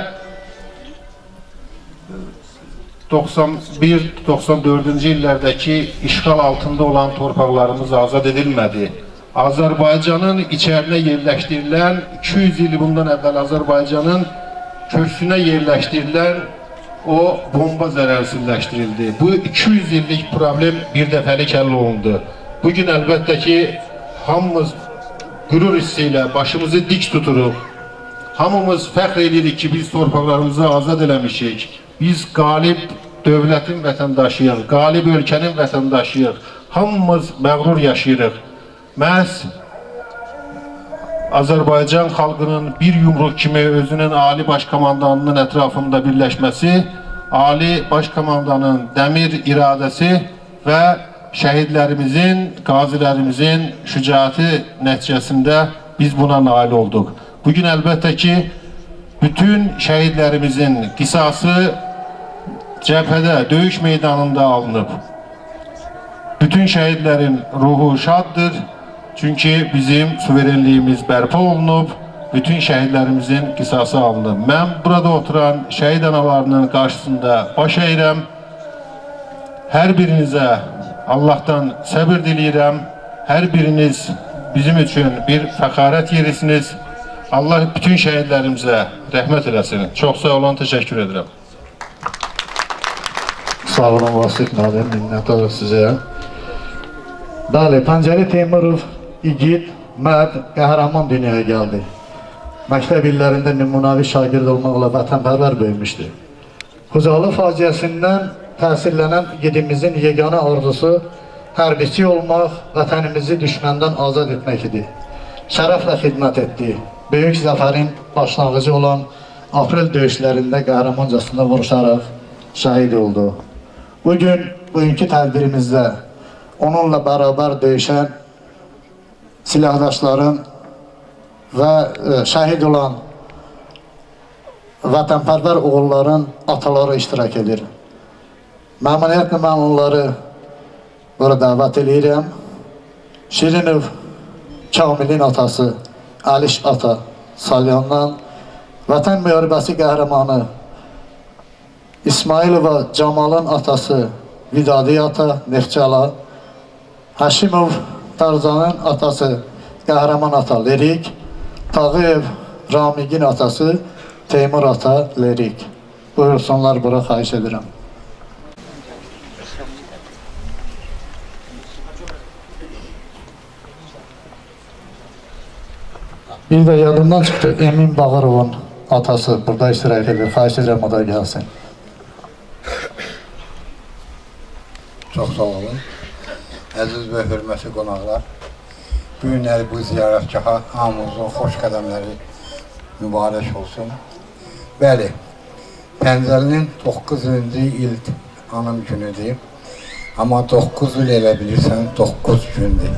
S15: 91-94-cü illərdəki işğal altında olan torpaqlarımız azad edilmədi. Azərbaycanın içərinə yerləşdirilən, 200 il bundan əvvəl Azərbaycanın köksünə yerləşdirilən o bomba zərərsizləşdirildi. Bu 200 illik problem bir dəfəlik həll olundu. Bugün əlbəttə ki, hamımız qürur hissi ilə başımızı dik tuturuq. Hamımız fəxr edirik ki, biz torpaqlarımızı azad eləmişik. Biz qalib dövlətin vətəndaşıyıq, qalib ölkənin vətəndaşıyıq. Hamımız məğrur yaşayırıq. Məhz Azərbaycan xalqının bir yumruq kimi özünün Ali Başkomandanının ətrafında birləşməsi, Ali Başkomandanın dəmir iradəsi və şəhidlərimizin, qazilərimizin şücaəti nəticəsində biz buna nail olduq. Bugün əlbəttə ki, bütün şəhidlərimizin qisası cəbhədə, döyüş meydanında alınıb. Bütün şəhidlərin ruhu şaddır. Çünki bizim suverenliyimiz bərpa olunub, bütün şəhidlərimizin qisası alınıb. Mən burada oturan şəhid analarının qarşısında baş əyirəm. Hər birinizə Allahdan səbir diləyirəm. Hər biriniz bizim üçün bir fəxarət yerisiniz. Allah bütün şəhidlərimizə rəhmət eləsin. Çox sağ olun, təşəkkür edirəm.
S12: Sağ olun, Vasif Nadir, minnətdarıq sizə. Bəli, Pəncəli Teymurov igid, mərd, qəhrəman dünyaya gəldi. Məktəb illərində nümunəvi şagird olmaqla vətənpərvər böyümüşdü. Xocalı faciəsindən təsirlənən igidimizin yeganə arzusu hərbiçi olmaq, vətənimizi düşməndən azad etmək idi. Şərəflə xidmət etdi. Böyük zəfərin başlanğıcı olan aprel döyüşlərində qəhrəmancasına vuruşaraq şəhid oldu. Bugünkü tədbirimizdə onunla bərabər döyüşən silahdaşların və şəhid olan vətənpərvər oğulların ataları iştirak edir. Məmnuniyyətlə mən onları bura dəvət edirəm. Şirinov Kamilin atası Əliş ata Salyandan, Vətən müharibəsi qəhrəmanı İsmailova Camalın atası Vidadi ata Neftçala, Həşimov Tarzanın atası qəhrəman ata Lerik, Tağıyev Ramigin atası Teymur ata Lerik. Buyursunlar, bura xahiş edirəm. Bir de yadımdan çıktı, Emin Bağırov'un atası burada iştirak edir. Xahiş edirəm, o da gəlsin.
S16: Çox sağ olun. Əziz və hörmətli qonaqlar, bu günləri bu ziyarətgaha hamımızın xoş qədəmləri mübarək olsun. Bəli, Pəncəlinin 9-cu il anım günüdür. Amma 9 il elə bilirsən, 9 gündür.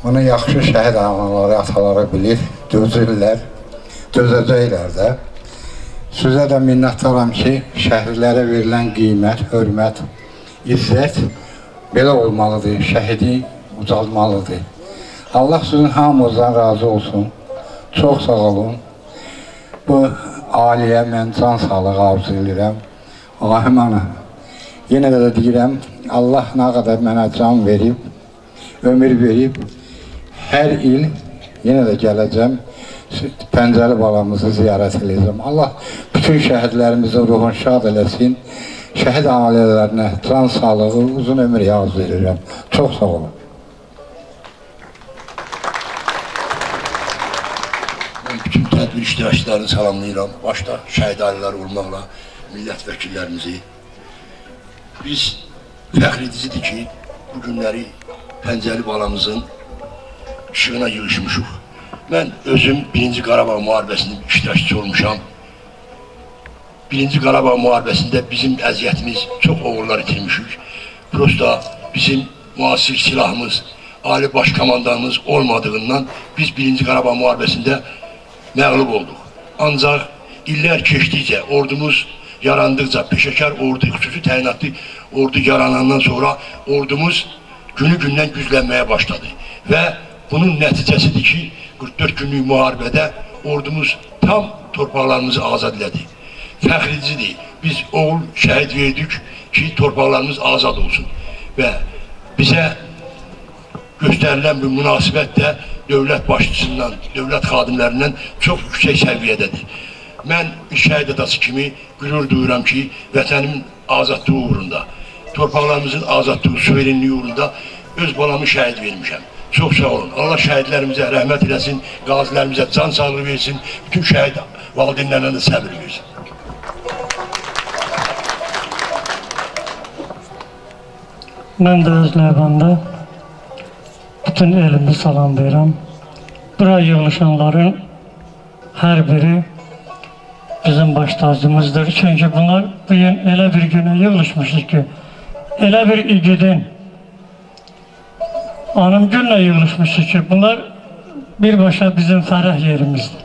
S16: Bunu yaxşı şəhid analары, ataları bilir, dözürlər, dözəcəklər də. Sizə də minnətdaram ki, şəhidlərə verilən qiymət, hörmət, izzət belə olmalıdır, şəhidi ucalmalıdır. Allah sizin hamımızdan razı olsun, çox sağ olun. Bu aliyə mən can sağlığı arzu edirəm. Allahım ana, yenə də deyirəm, Allah nə qədər mənə can verib, ömür verib, hər il yenə də gələcəm, Pəncəli balamızı ziyarət edəcəm. Allah bütün şəhidlərimizin ruhunu şad eləsin, şəhid ailələrinə can sağlığı, uzun ömür arzu edirəm. Çox sağ olun.
S17: Mən bütün tədbir iştirakçılarını salamlayıram. Başda şəhid ailələri olmaqla millət vəkillərimizi. Biz fəxr edicidir ki, bu günləri Pəncəli balamızın işığına yığışmışıq. Mən özüm 1-ci Qarabağ müharibəsində iştirakçı olmuşam. 1-ci Qarabağ müharibəsində bizim əziyyətimiz çox oğullar itirmişik. Prosta bizim müasir silahımız, ali başkomandanımız olmadığından biz 1-ci Qarabağ müharibəsində məğlub olduq. Ancaq illər keçdikcə, ordumuz yarandıqca, peşəkar ordu, xüsusi təyinatlı ordu yaranandan sonra ordumuz günü-gündən güclənməyə başladı. Və bunun nəticəsidir ki, 44 günlük müharibədə ordumuz tam torpaqlarımızı azad elədi. Fəxricidir, biz oğul şəhid verdik ki, torpaqlarımız azad olsun. Və bizə göstərilən bu münasibət də dövlət başçısından, dövlət xadimlərindən çox yüksək səviyyədədir. Mən şəhid adası kimi qürur duyuram ki, vətənimin azadlığı uğrunda, torpaqlarımızın azadlığı, suverenliyi uğrunda öz balamı şəhid vermişəm. Çox sağ olun. Allah şəhidlərimizə rəhmət eləsin, qazilərimizə can sağlığı versin, bütün şəhid valideynlərlə də səbir versin.
S11: Mən də öz növbəmdə bütün elimi salamlayıram. Bura yığılışanların hər biri bizim baş tacımızdır. Çünki bunlar bu gün elə bir günə yığılışmışıq ki, elə bir igidin anım günlə yığılışmışıq ki, bunlar birbaşa bizim fərəh yerimizdir.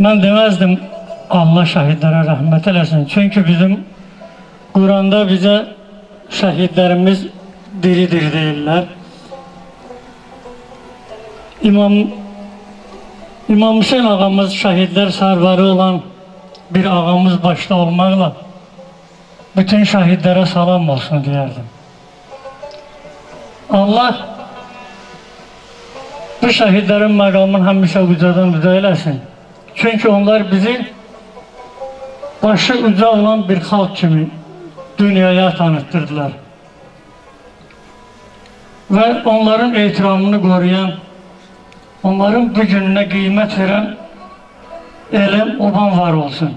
S11: Mən deməzdim Allah şəhidlərə rəhmət eləsin. Çünki bizim Quranda bizə şəhidlərimiz diri-diri deyirlər. İmam Hüseyin ağamız şəhidlər sərvari olan bir ağamız başda olmaqla bütün şəhidlərə salam olsun deyərdim. Allah bu şəhidlərin məqamını həmişə ucadan uca eləsin. Çünki onlar bizi başı uca olan bir xalq kimi dünyaya tanıtdırdılar. Və onların ehtiramını qoruyan, onların bu gününə qiymət verən elm oban var olsun.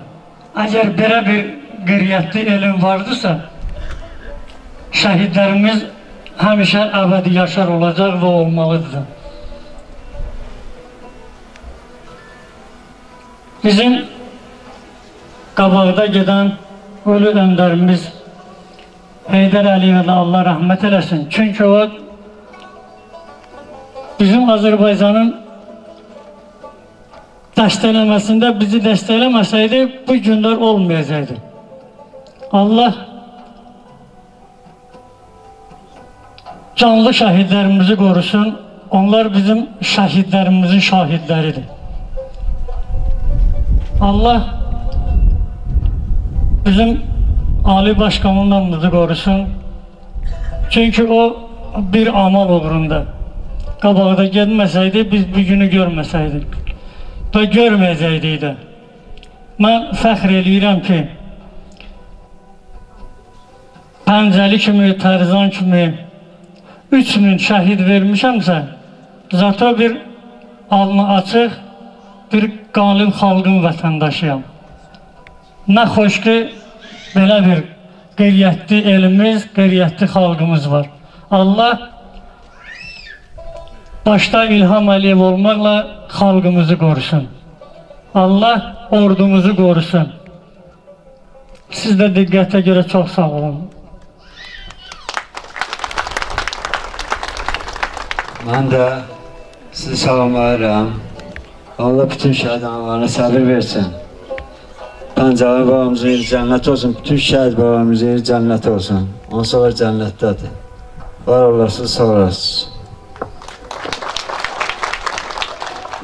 S11: Əgər belə bir qeyriyyətli elm vardırsa, şəhidlərimiz həmişə əbədi yaşar olacaq və olmalıdır.
S18: bizim qabaqda gedən ölü öndərimiz Heydər Əliyevə də Allah rəhmət eləsin. Çünki o bizim Azərbaycanın dəstəkləməsində bizi dəstəkləməsəydi bu günlər olmayacaqdı. Allah canlı şəhidlərimizi qorusun. Onlar bizim şəhidlərimizin şahidləridir. Allah bizim Ali Başkomandanımızı qorusun. Çünki o bir amal uğrunda qabaqda getməsəydi, biz bu günü görməsəydik və görməyəcəkdik də. Mən fəxr eləyirəm ki, Pəncəli kimi, Tərzan kimi 3000 şəhid vermişəmsə, zato bir alnı açıq, bir qalib xalqın vətəndaşıyam. Nə xoş ki, belə bir qeyriyyətli elimiz, qeyriyyətli xalqımız var. Allah başda İlham Əliyev olmaqla xalqımızı qorusun. Allah ordumuzu qorusun. Siz də diqqətə görə çox sağ olun.
S19: Mən də sizi salamlayıram. Allah bütün şəhid analarına səbir versin. Pəncəli babamızın yeri cənnət olsun. Bütün şəhid babamızın yeri cənnət olsun. Onsuz var cənnətdədir. Var olasınız, sağ olasınız.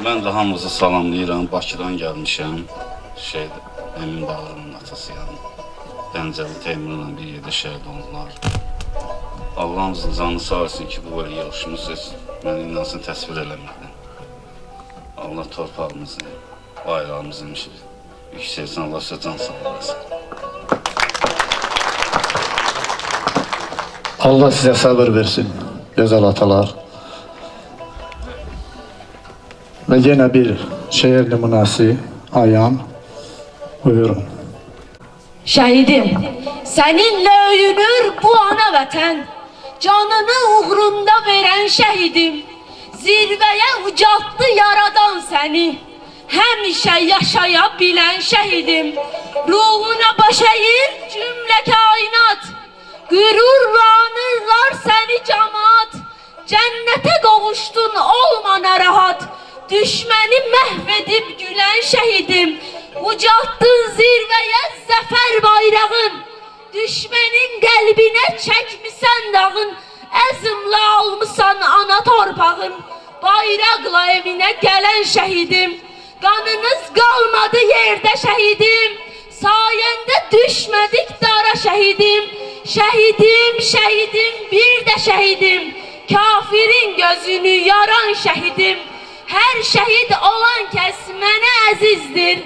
S20: Mən də hamınızı salamlayıram. Bakıdan gəlmişəm. Əmin Bağırının atasıyam. Pəncəli Teymurla bir yerdə şəhid oldular. Allah'ımızın canı sağ olsun ki, bu böyle yığışmışsınız. Mən inansın təsvir eləmədim. Allah torpağımızı, bayrağımızı yüksəlsin, Allah sizə can sağ olasın.
S12: Allah sizə sabır versin, gözəl atalar. Və yenə bir şeir nümunəsi, Ayan, buyurun.
S14: Şəhidim, səninlə öyünür bu ana vətən, canını uğrunda verən şəhidim, zirvəyə ucaltdı yaradan səni, həmişə yaşaya bilən şəhidim, ruhuna baş əyir cümlə kainat, qürurla anırlar səni camaat, cənnətə qovuşdun olma narahat, düşməni məhv edib gülən şəhidim, ucaltdın zirvəyə zəfər bayrağın, düşmənin qəlbinə çəkmisən dağın, əzmlə almısan ana torpağın, bayraqla evinə gələn şəhidim, qanınız qalmadı yerdə şəhidim, sayəndə düşmədik dara şəhidim, şəhidim, şəhidim, bir də şəhidim, kafirin gözünü yaran şəhidim, hər şəhid olan kəs mənə əzizdir,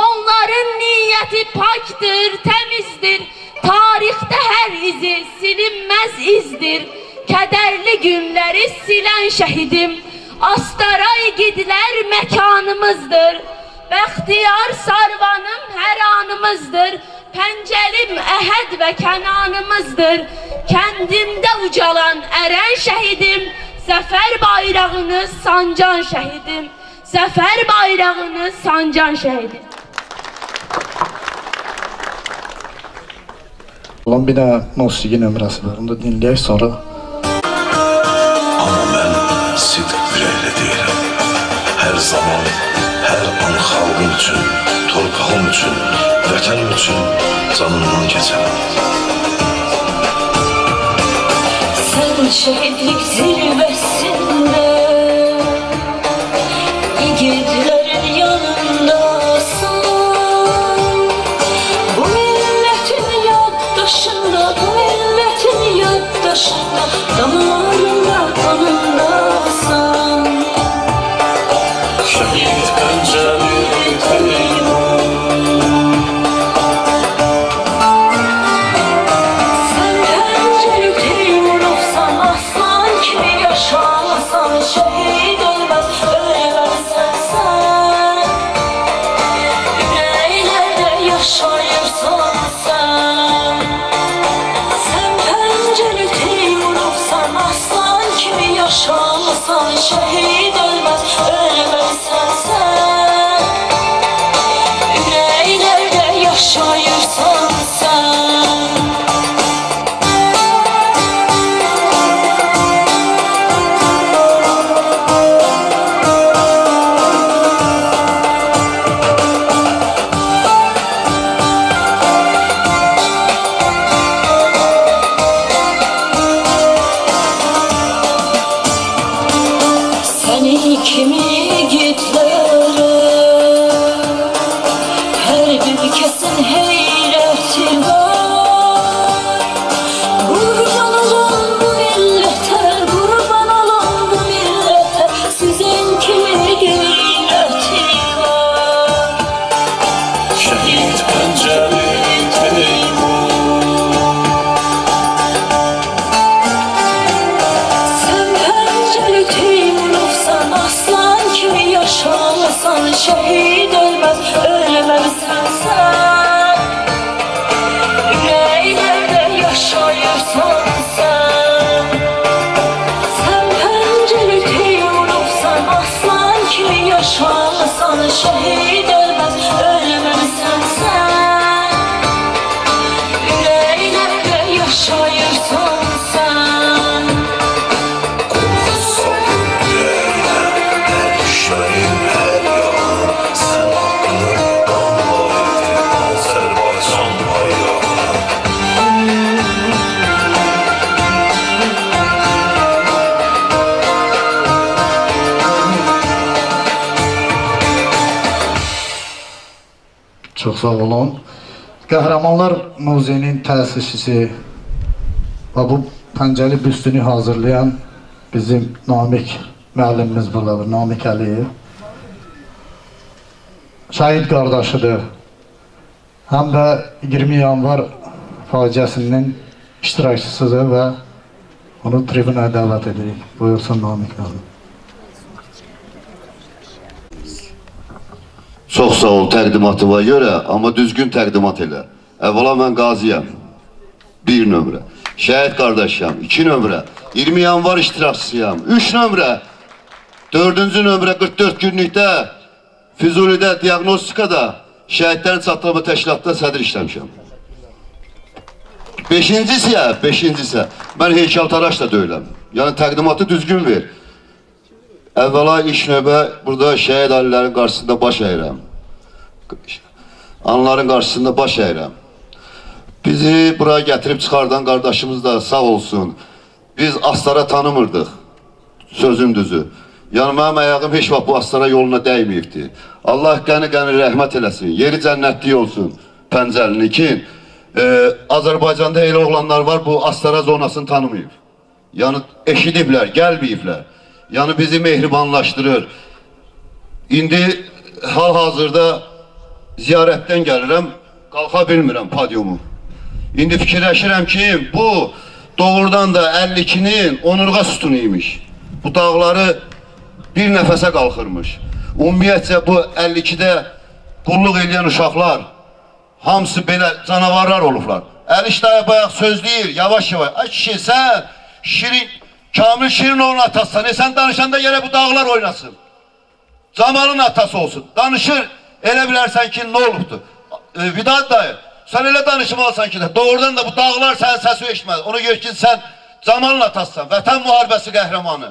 S14: onların niyyəti pakdır, təmizdir, tarixdə hər izi silinməz izdir, kədərli günləri silən şəhidim, Astara igidlər məkanımızdır, Bəxtiyar Sarvanım hər anımızdır, Pəncəlim Əhəd və Kənanımızdır, kəndimdə ucalan ərən şəhidim, zəfər bayrağını sancan şəhidim, zəfər bayrağını sancan şəhidim.
S12: Olan bir də musiqi nömrəsi var, onu da dinləyək sonra.
S1: Amma mən sidq ürəklə deyirəm, hər zaman, hər an xalqım üçün, torpağım üçün, vətənim üçün canımdan keçərəm.
S2: Sən şəhidlik zirvəsində igidlərin yanındasın, bu millətin yaddaşında, bu millətin yaddaşında, damarında, qanındasan. Şəhid Pəncəli Teymur, sən Pəncəli Teymursan, aslan kimi yaşamasan, şəhid olmaz, öləməzsən sən, ürəklərdə yaşayırsan sən. Sən Pəncəli Teymursan, aslan kimi yaşamasan, şəhid olmaz, öləməzsən sən.
S12: Çox sağ olun. Qəhrəmanlar Muzeyinin təsisçisi və bu pəncəli büstünü hazırlayan bizim Namik müəllimimiz buradadır, Namik Əliyev. Şəhid qardaşıdır. Həm də 20 yanvar faciəsinin iştirakçısıdır və onu tribunaya dəvət edirik. Buyursun Namik müəllim.
S21: Çox sağ ol təqdimatıma görə, amma düzgün təqdimat elə. Əvvəla mən qaziyəm, 1 nömrə. Şəhid qardaşıyam, 2 nömrə. 20 yanvar iştirakçısıyam, 3 nömrə. 4-cü nömrə 44 günlükdə Füzulidə, diagnostikada, şəhidlərin çatdırma təşkilatda sədr işləmişəm. 5-ci mən heykəltaraş da deyiləm. Yəni təqdimatı düzgün ver. Əvvəla ilk növbə burada şəhid alilərin qarşısında baş əyirəm. Anların qarşısında baş əyirəm. Bizi buraya gətirib çıxardan qardaşımız da sağ olsun. Biz Astara tanımırdıq, sözün düzü. Yəni mənim ayağım heç vaxt bu Astara yoluna dəyməyibdir. Allah qəni-qəni rəhmət eləsin, yeri cənnətlik olsun Pəncəlinikin. Azərbaycanda elə oğlanlar var, bu Astara zonasını tanımayıb. Yəni eşidiblər, gəlməyiblər. Yəni bizi mehribanlaşdırır. İndi hal-hazırda ziyarətdən gəlirəm, qalxa bilmirəm padyumu. İndi fikirləşirəm ki, bu doğrudan da 52-nin onurğa sütunu imiş. Bu dağları bir nəfəsə qalxırmış. Ümumiyyətcə bu 52-də qulluq edən uşaqlar, hamısı belə canavarlar olublar. Əliş dayı bayaq söz deyir, yavaş-yavaş. Ay kişi, sən Kamil Şirinoğlu'nun atasısan, sən danışanda yerə bu dağlar oynasın. Zamanın atası olsun. Danışır, elə bilərsən ki, nə olubdur? Vidat dayı, sən elə danışmalısan ki, doğrudan da bu dağlar sənin səsi eşitməz. Onu gör ki, sən zamanın atasısan, vətən müharibəsi qəhrəmanı.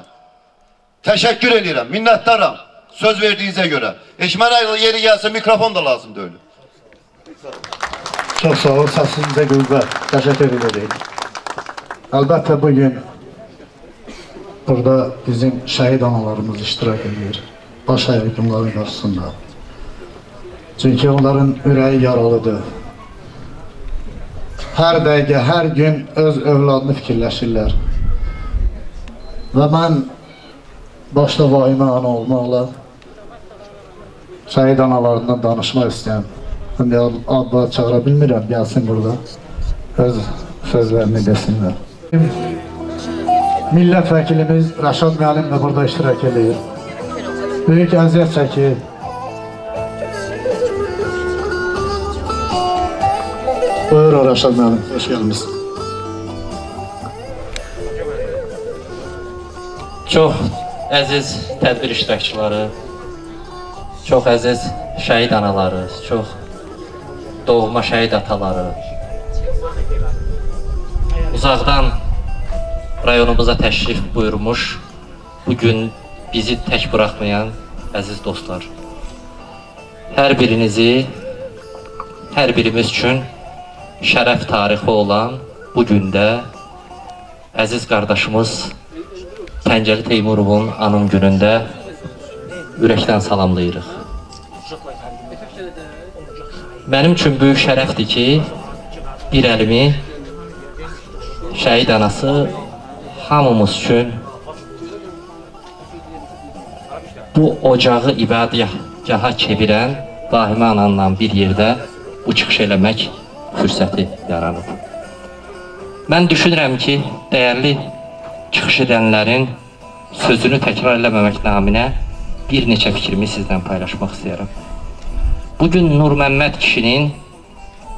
S21: Təşəkkür edirəm, minnətdaram, söz verdiyinizə görə. Eşmənə yeri gəlsə, mikrofon da lazım deyil.
S12: Çox sağ ol, səsinizə qüvvət, təşəkkür edirik. Əlbəttə bugün burada bizim şəhid analarımız iştirak edir, baş əyib onların qarşısında. Çünki onların ürəyi yaralıdır. Hər dəqiqə, hər gün öz övladını fikirləşirlər. Və mən başda vahimə ana olmaqla şəhid analarından danışmaq istəyəm. İndi adla çağıra bilmirəm, gəlsin burada, öz sözlərini desinlər. Millət vəkilimiz Rəşad müəllim də burada iştirak edir. Böyük əziyyət çəkir. Buyur Rəşad müəllim, hoş gəlmişsiniz.
S8: Çox əziz tədbir iştirakçıları, çox əziz şəhid anaları, çox doğma şəhid ataları, uzaqdan rayonumuza təşrif buyurmuş, bugün bizi tək buraxmayan əziz dostlar. Hər birinizi, hər birimiz üçün şərəf tarixi olan bu gündə əziz qardaşımız Pəncəli Teymurovun anım günündə ürəkdən salamlayırıq. Mənim üçün böyük şərəfdir ki, bir əlimi şəhid anası hamımız üçün bu ocağı ibadətgaha çevirən Rahimə ananla bir yerdə bu çıxış eləmək fürsəti yaranıb. Mən düşünürəm ki, dəyərli çıxış edənlərin sözünü təkrar eləməmək naminə bir neçə fikrimi sizlə paylaşmaq istəyərəm. Bugün Nur Məmməd kişinin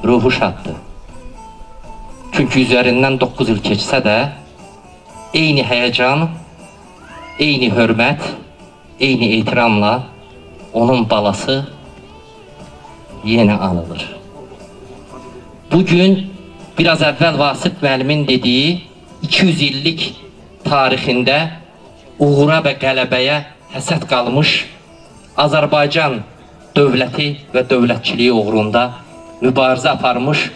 S8: ruhu şaddır. Çünki üzərindən 9 il keçsə də eyni həyəcan, eyni hörmət, eyni ehtiramla onun balası yenə anılır. Bugün biraz əvvəl Vasif müəllimin dediyi 200 illik tarixində uğura və qələbəyə həsəd qalmış Azərbaycan dövləti və dövlətçiliyi uğrunda mübarizə aparmış,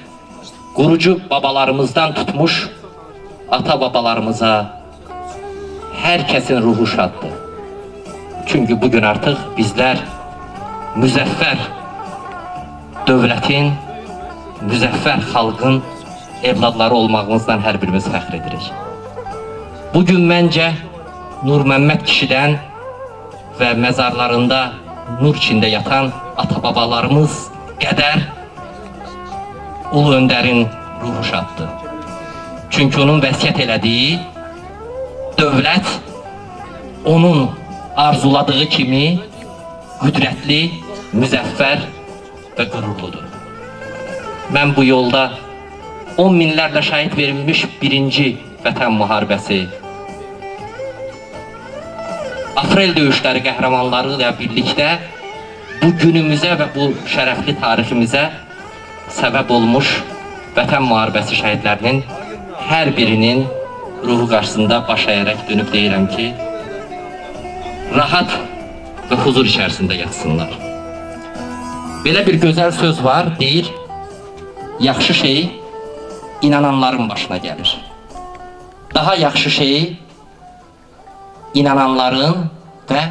S8: qurucu babalarımızdan tutmuş ata babalarımıza hər kəsin ruhu şaddır. Çünki bugün artıq bizlər müzəffər dövlətin, müzəffər xalqın evladları olmağımızdan hər birimiz fəxr edirik. Bugün məncə Nur Məmməd kişidən və məzarlarında nur içində yatan ata-babalarımız qədər Ulu Öndərin ruhu şaddır. Çünki onun vəsiyyət elədiyi dövlət onun arzuladığı kimi qüdrətli, müzəffər və qürurludur. Mən bu yolda 10 minlərlə şəhid verilmiş birinci Vətən müharibəsi, Aprel döyüşləri qəhrəmanları ilə birlikdə bu günümüzə və bu şərəfli tariximizə səbəb olmuş Vətən müharibəsi şəhidlərinin hər birinin ruhu qarşısında baş əyərək dönüb deyirəm ki, rahat və huzur içərisində yatsınlar. Belə bir gözəl söz var, deyir, yaxşı şey inananların başına gəlir. Daha yaxşı şey inananların və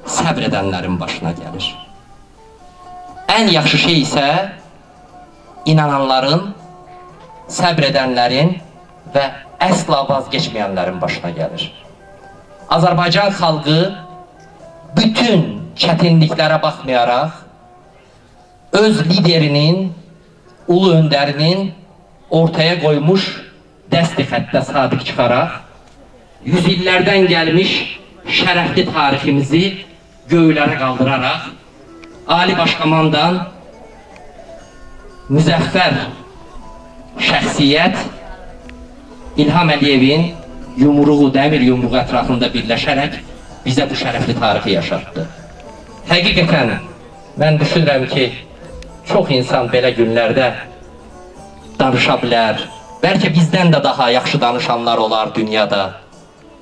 S8: səbr edənlərin başına gəlir. Ən yaxşı şey isə inananların, səbr edənlərin və əsla vazgeçməyənlərin başına gəlir. Azərbaycan xalqı bütün çətinliklərə baxmayaraq öz liderinin, Ulu Öndərinin ortaya qoymuş dəsti xəttə sadiq çıxaraq yüzillərdən gəlmiş şərəfli tariximizi göylərə qaldıraraq Ali Başkomandan müzəffər şəxsiyyət İlham Əliyevin yumruğu, dəmir yumruğu ətrafında birləşərək bizə bu şərəfli tarixi yaşatdı. Həqiqətən mən düşünürəm ki, çox insan belə günlərdə danışa bilər, bəlkə bizdən də daha yaxşı danışanlar olar dünyada.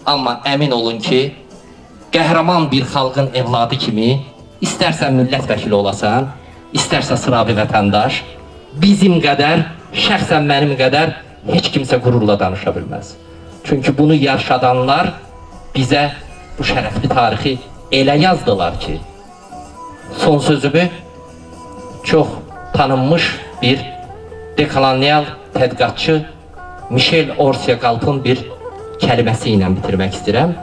S8: Amma əmin olun ki, qəhrəman bir xalqın evladı kimi, istərsən millət vəkili olasan, istərsə sıravi vətəndaş, bizim qədər, şəxsən mənim qədər heç kimsə qürurla danışa bilməz. Çünki bunu yaşadanlar bizə bu şərəfli tarixi elə yazdılar ki, son sözümü çox tanınmış bir dekolonial tədqiqatçı Michel Orsiya-Qalpın bir kəlməsi ilə bitirmək istəyirəm.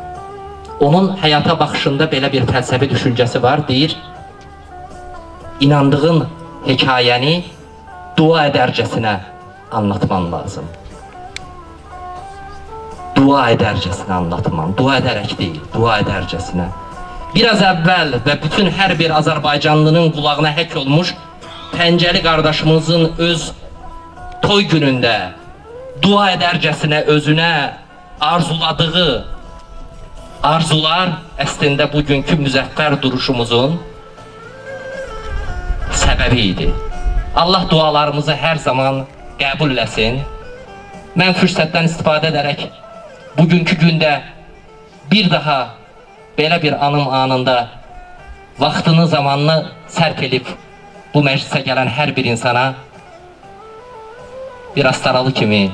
S8: Onun həyata baxışında belə bir fəlsəfi düşüncəsi var, deyir, inandığın hekayəni dua edərcəsinə anlatman lazım. Dua edərcəsinə anlatman, dua edərək deyil, dua edərcəsinə. Biraz əvvəl və bütün hər bir Azərbaycanlının qulağına hək olmuş Pəncəli qardaşımızın öz toy günündə dua edərcəsinə özünə arzuladığı arzular əslində bugünkü müzəffər duruşumuzun səbəbi idi. Allah dualarımızı hər zaman qəbul eləsin. Mən fürsətdən istifadə edərək bugünkü gündə bir daha belə bir anım anında vaxtını, zamanını sərf edib bu məclisə gələn hər bir insana bir astaralı kimi,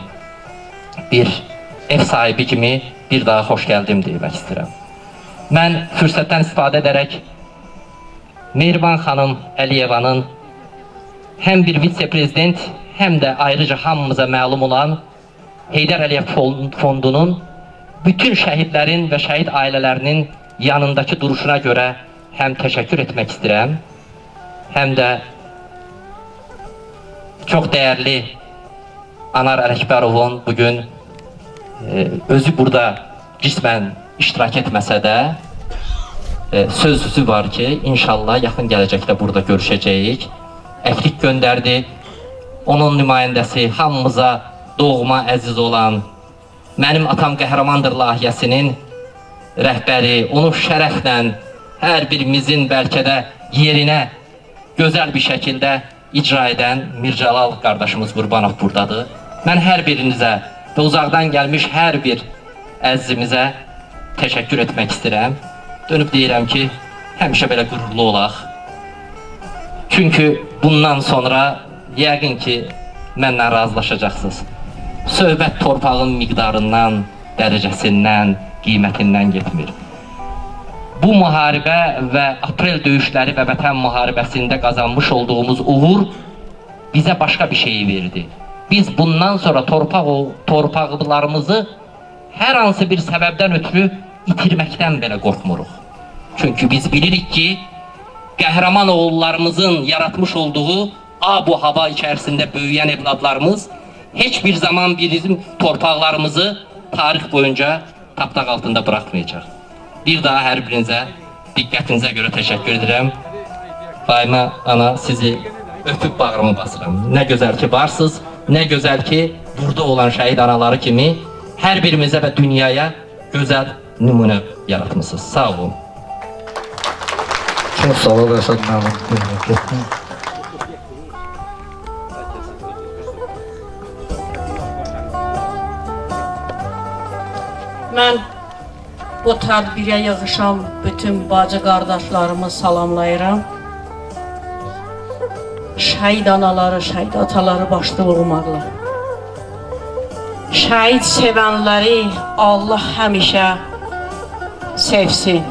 S8: bir ev sahibi kimi bir daha xoş gəldim demək istəyirəm. Mən fürsətdən istifadə edərək Mehriban xanım Əliyevanın həm bir vitse-prezident, həm də ayrıca hamımıza məlum olan Heydər Əliyev Fondunun bütün şəhidlərin və şəhid ailələrinin yanındakı duruşuna görə həm təşəkkür etmək istəyirəm, həm də çox dəyərli Anar Ələkbərovun bugün özü burada cismən iştirak etməsə də sözü var ki, inşallah yaxın gələcəkdə burada görüşəcəyik. Əklik göndərdi. Onun nümayəndəsi, hamımıza doğma, əziz olan Mənim Atam Qəhrəmandır layihəsinin rəhbəri, onu şərəflə hər birimizin bəlkə də yerinə gözəl bir şəkildə icra edən Mircəlal qardaşımız Qurbanov buradadır. Mən hər birinizə və uzaqdan gəlmiş hər bir əzizimizə təşəkkür etmək istəyirəm. Dönüb deyirəm ki, həmişə belə qürurlu olaq. Çünki bundan sonra yəqin ki, mənlə razılaşacaqsınız. Söhbət torpağın miqdarından, dərəcəsindən, qiymətindən getmir. Bu müharibə və aprel döyüşləri və vətən müharibəsində qazanmış olduğumuz uğur bize başka bir şeyi verdi. Biz bundan sonra torpaqlarımızı hər hansı bir səbəbdən ötürü itirməkdən belə qorxmuruq. Çünki biz bilirik ki, qəhrəman oğullarımızın yaratmış olduğu bu hava içərisində böyüyən evladlarımız heç bir zaman bizim torpaqlarımızı tarix boyunca tapdaq altında bırakmayacaq. Bir daha hər birinizə diqqətinizə görə təşəkkür edirəm. Faimə ana, sizi öpüb bağrımı basıram. Nə gözəl ki varsınız, nə gözəl ki burada olan şəhid anaları kimi hər birimizə və dünyaya gözəl nümunə yaratmışsınız. Sağ olun.
S12: Çox sağ ol, Əsəd müəllim.
S5: Mən bu tədbirə yığışan bütün bacı qardaşlarımı salamlayıram. Şəhid anaları, şəhid ataları başda olmaqla. Şəhid sevənləri Allah həmişə sevsin.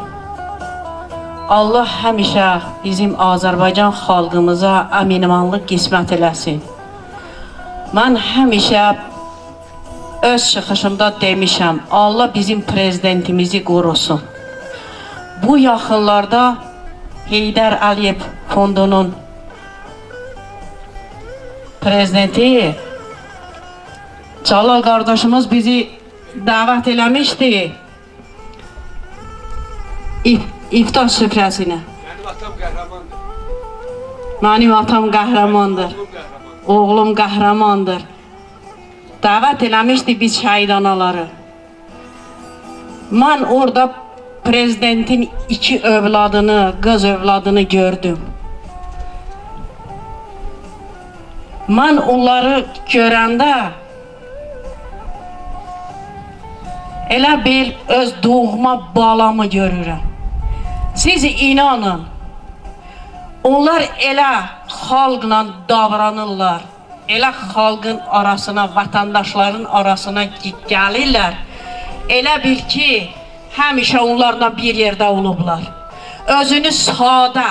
S5: Allah həmişə bizim Azərbaycan xalqımıza əminmanlıq qismət eləsin. Mən həmişə öz çıxışımda demişəm, Allah bizim prezidentimizi qorusun. Bu yaxınlarda Heydər Əliyev fondunun prezidenti Cəlal qardaşımız bizi dəvət eləmişdi iftar süfrəsinə. Mənim atam qəhrəmandır. Oğlum qəhrəmandır. Dəvət eləmişdi biz şəhid anaları. Mən orada prezidentin 2 övladını, qız övladını gördüm. Mən onları görəndə elə bil öz doğma balamı görürəm. Siz inanın, onlar elə xalqla davranırlar, elə xalqın arasına, vətəndaşların arasına gəlirlər. Elə bil ki, həmişə onlarla bir yerdə olublar. Özünü sadə,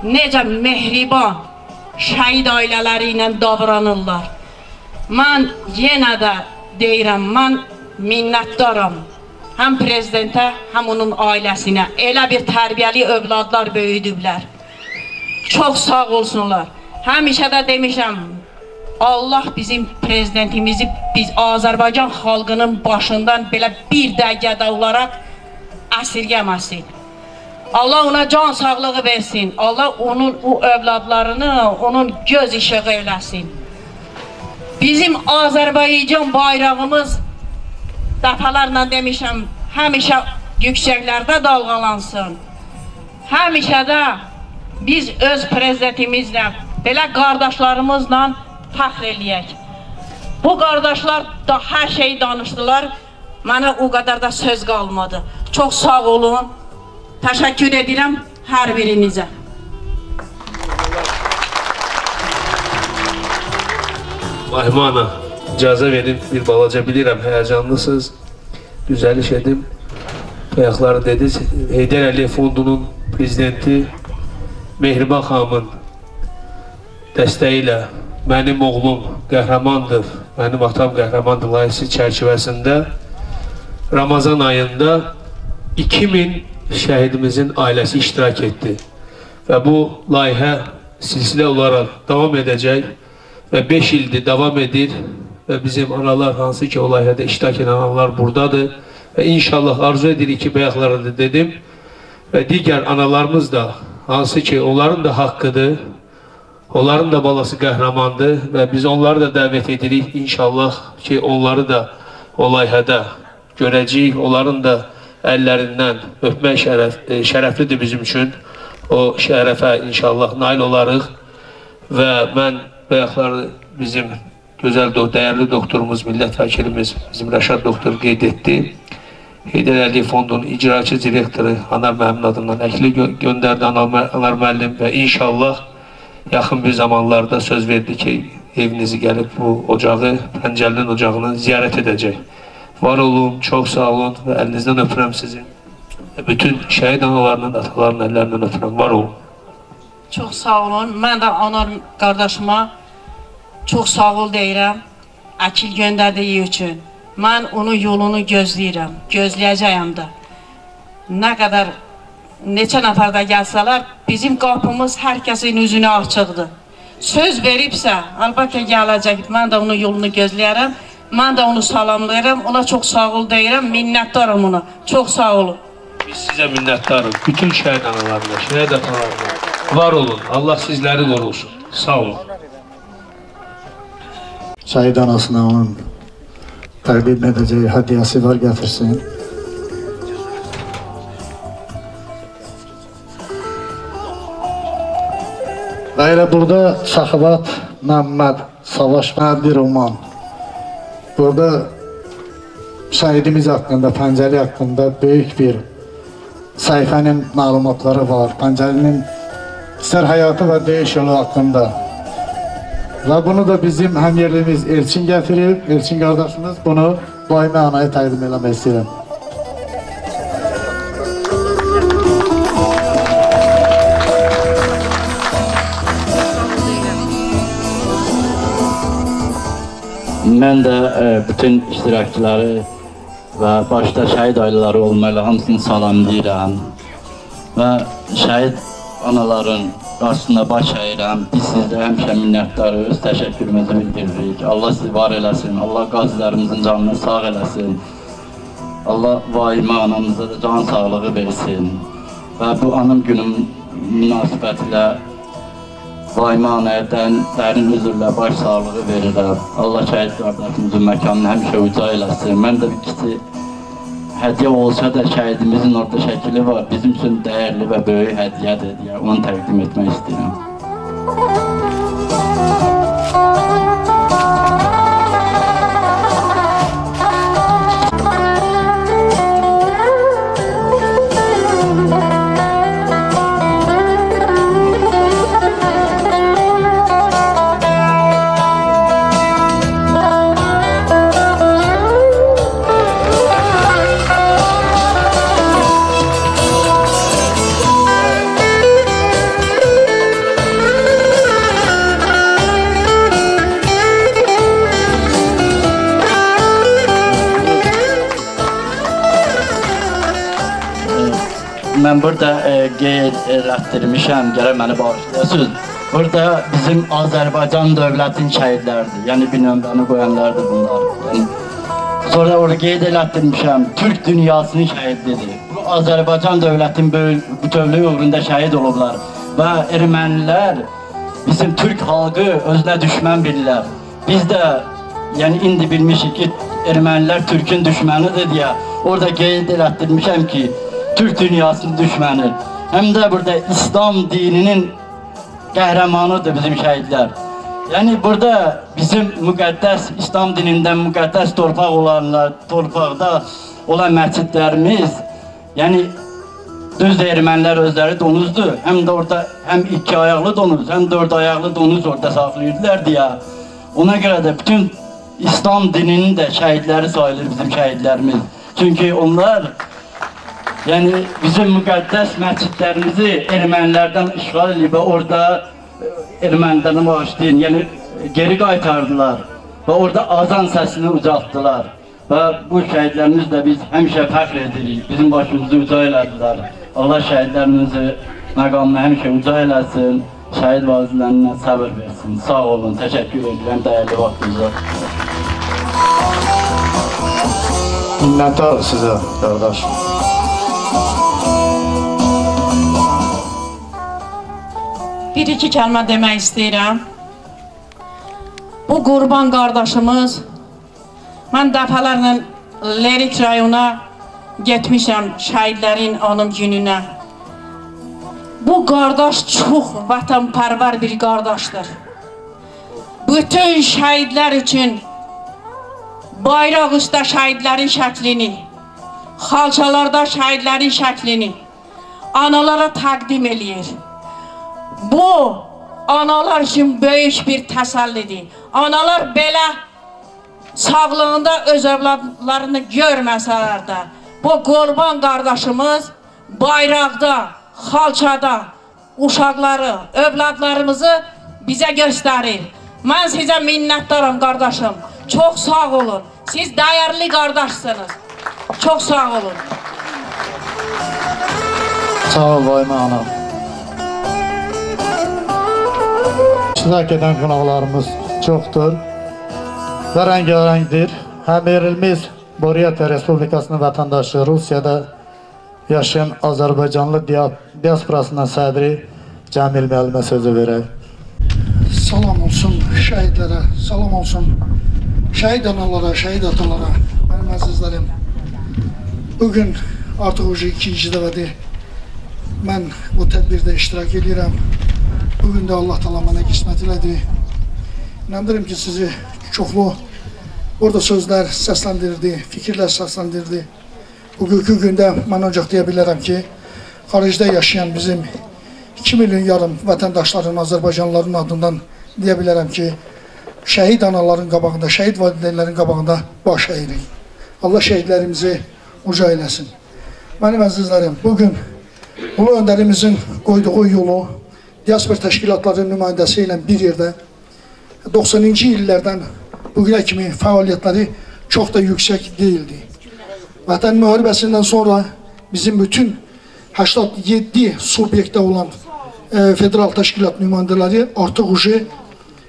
S5: necə mehriban, şəhid ailələri ilə davranırlar. Mən yenə də deyirəm, mən minnətdaram həm prezidentə, həm onun ailəsinə. Elə bir tərbiyəli övladlar böyüdüblər. Çox sağ olsunlar. Həmişə də demişəm, Allah bizim prezidentimizi biz Azərbaycan xalqının başından belə bir dəqiqədə olaraq əsirgəməsin. Allah ona can sağlığı versin. Allah onun o övladlarını, onun göz işığı eləsin. Bizim Azərbaycan bayrağımız dəfələrlə demişəm, həmişə yüksəklərdə dalğalansın. Həmişə də biz öz prezidentimizlə, belə qardaşlarımızla fəxr eləyək. Bu qardaşlar da hər şeyi danışdılar, mənə o qədər də söz qalmadı. Çox sağ olun, təşəkkür edirəm hər birinizə.
S10: Vahimə ana, icazə verin, bir balaca bilirəm, həyəcanlısınız. Düzəliş edim, bayaqları dediniz, Heydər Əliyev fondunun prezidenti Mehriban xanımın dəstəyi ilə mənim oğlum qəhrəmandır, mənim atam qəhrəmandır layihəsi çərçivəsində Ramazan ayında 2000 şəhidimizin ailəsi iştirak etdi. Və bu layihə silsilə olaraq davam edəcək və 5 ildir davam edir və bizim analar, hansı ki o layihədə iştirak edən analar buradadır və inşallah arzu edirik ki, bayaqları da dedim və digər analarımız da, hansı ki onların da haqqıdır, onların da balası qəhrəmandır və biz onları da dəvət edirik inşallah ki, onları da o layihədə görəcəyik, onların da əllərindən öpmək şərəflidir bizim üçün. O şərəfə inşallah nail olarıq və mən bayaqları bizim gözəl, dəyərli doktorumuz, millət vəkilimiz, bizim Rəşad doktor qeyd etdi. Heydər Əliyev fondunun icraçı direktoru Anar müəllimin adından əkli göndərdi Anar müəllim və inşallah yaxın bir zamanlarda söz verdi ki, evinizi gəlib bu ocağı, Pəncəlinin ocağını ziyarət edəcək. Var olun, çox sağ olun və əlinizdən öpürəm sizi. Bütün şəhid analarının, atalarının əllərindən öpürəm. Var olun.
S5: Çox sağ olun. Mən də Anar qardaşıma çox sağ ol deyirəm. Əkil göndərdiyi üçün. Mən onun yolunu gözləyirəm. Gözləyəcəyəm də. Nə qədər, neçə nəfər də gəlsələr, bizim qapımız hər kəsin üzünə açıqdır. Söz veribsə, əlbəttə gələcək. Mən də onun yolunu gözləyərəm. Mən də onu salamlayıram. Ona çox sağ ol deyirəm. Minnətdaram ona. Çox sağ olun.
S10: Biz sizə minnətdarıq. Bütün şəhid analarına, şəhid atalarına. Var olun. Allah sizləri qorusun. Sağ olun.
S12: Şəhid anasına onun təqdim edəcəyi hədiyyəsi var, gətirsin. Və elə burada Şaxıvat Məmməd Savaşmayan bir roman. Burada şəhidimiz haqqında, Pəncəli haqqında böyük bir səhifənin məlumatları var. Pəncəlinin istər həyatı və döyüş yolu haqqında. Və bunu da bizim həmyerlimiz Elçin gətirib, Elçin qardaşımız bunu daimi anaya təqdim eləmək istəyirəm.
S4: Mən də bütün iştirakçıları və başda şəhid ailələri olmayla hamısını salamlayıram və şəhid anaların qarşısında baş əyirəm. Biz sizdə həmişə minnətdarız, təşəkkürümüzü bildiririk. Allah sizi var eləsin, Allah qazilərimizin canını sağ eləsin. Allah vaimə anamıza da can sağlığı versin və bu anım günüm münasibətilə vaimə anaya dərin üzrlə baş sağlığı verirəm. Allah şəhid qardaşımızın məkanını həmişə uca eləsin. Mən də bir kiçik hədiyyə olsa da şəhidimizin orada şəkili var. Bizim üçün dəyərli və böyük hədiyyədir deyə onu təqdim etmək istəyirəm. Mən burada qeyd elətdirmişəm, gərək məni bağışlayasınız. Burada bizim Azərbaycan dövlətin şəhidləridir, yəni bir nömrəni qoyanlardır bunlar. Yəni, sonra orada qeyd elətdirmişəm, Türk dünyasının şəhidlidir. Bu Azərbaycan dövlətin bütövlüyü uğrunda şəhid olublar və ermənilər bizim Türk xalqı özünə düşmən bilirlər. Biz də yəni indi bilmişik ki, ermənilər Türkün düşmənidir deyə orada qeyd elətdirmişəm ki, Türk dünyasının düşməni. Həm də burada İslam dininin qəhrəmanıdır bizim şəhidlər. Yəni burada bizim müqəddəs, İslam dinindən müqəddəs torpaqda olan məscidlərimiz, yəni düz ermənilər özləri donuzdur. Həm də orada həm iki ayaqlı donuz, həm dörd ayaqlı donuz orada saxlayırdılar deyə. Ona görə də bütün İslam dininin də şəhidləri sayılır bizim şəhidlərimiz. Çünki onlar yəni bizim müqəddəs məscidlərimizi ermənilərdən işğal edib və orada ermənilərə bağışlayın, yəni geri qaytardılar və orada azan səsini ucaltdılar və bu şəhidlərimizlə biz həmişə fəxr edirik, bizim başımızı uca elədilər. Allah şəhidlərimizi məqamını həmişə uca eləsin, şəhid vazilərinə səbir versin. Sağ olun, təşəkkür edirəm dəyərli vaxtınıza.
S12: Minnəttar sizə, qardaş.
S5: Bir-iki kəlmə demək istəyirəm. Bu Qurban qardaşımız, mən dəfələrlə Lerik rayona getmişəm şəhidlərin anım gününə. Bu qardaş çox vətənpərvər bir qardaşdır. Bütün şəhidlər üçün bayraq üstə şəhidlərin şəklini, xalçalarda şəhidlərin şəklini analara təqdim eləyir. Bu, analar üçün böyük bir təsəllidir. Analar belə sağlığında öz övladlarını görməsələr də, bu Qurban qardaşımız bayraqda, xalçada uşaqları, övladlarımızı bizə göstərir. Mən sizə minnətdaram qardaşım. Çox sağ olun. Siz dəyərli qardaşsınız. Çox sağ olun.
S12: Sağ ol Vayma ana. İştirak edən qonaqlarımız çoxdur və rəngarəngdir. Həm yerimiz Buriyatiya Respublikasının vətəndaşı, Rusiyada yaşayan Azərbaycanlı diasporasının sədri Cəmil müəllimə sözü verək.
S6: Salam olsun şəhidlərə, salam olsun şəhid analara, şəhid atalara, mənim əzizlərim. Bugün artıq ucu ikinci dəfədir mən bu tədbirdə iştirak edirəm. Bugün də Allah Taala mənə qismət elədi. İnanırım ki, sizi çoxlu orada sözlər səsləndirdi, fikirlər səsləndirdi. Bugünkü gündə mən ancaq deyə bilərəm ki, xaricdə yaşayan bizim 2 milyon yarım vətəndaşların, Azərbaycanlıların adından deyə bilərəm ki, şəhid anaların qabağında, şəhid valideynlərin qabağında baş əyirik. Allah şəhidlərimizi uca eləsin. Mənim əzizlərim, bugün Ulu öndərimizin qoyduğu yolu diaspor təşkilatlarının nümayəndəsi ilə bir yerdə 90-cı illərdən bugünə kimi fəaliyyətləri çox da yüksək deyildi. Vətən müharibəsindən sonra bizim bütün 87 subyektdə olan federal təşkilat nümayəndələri artıq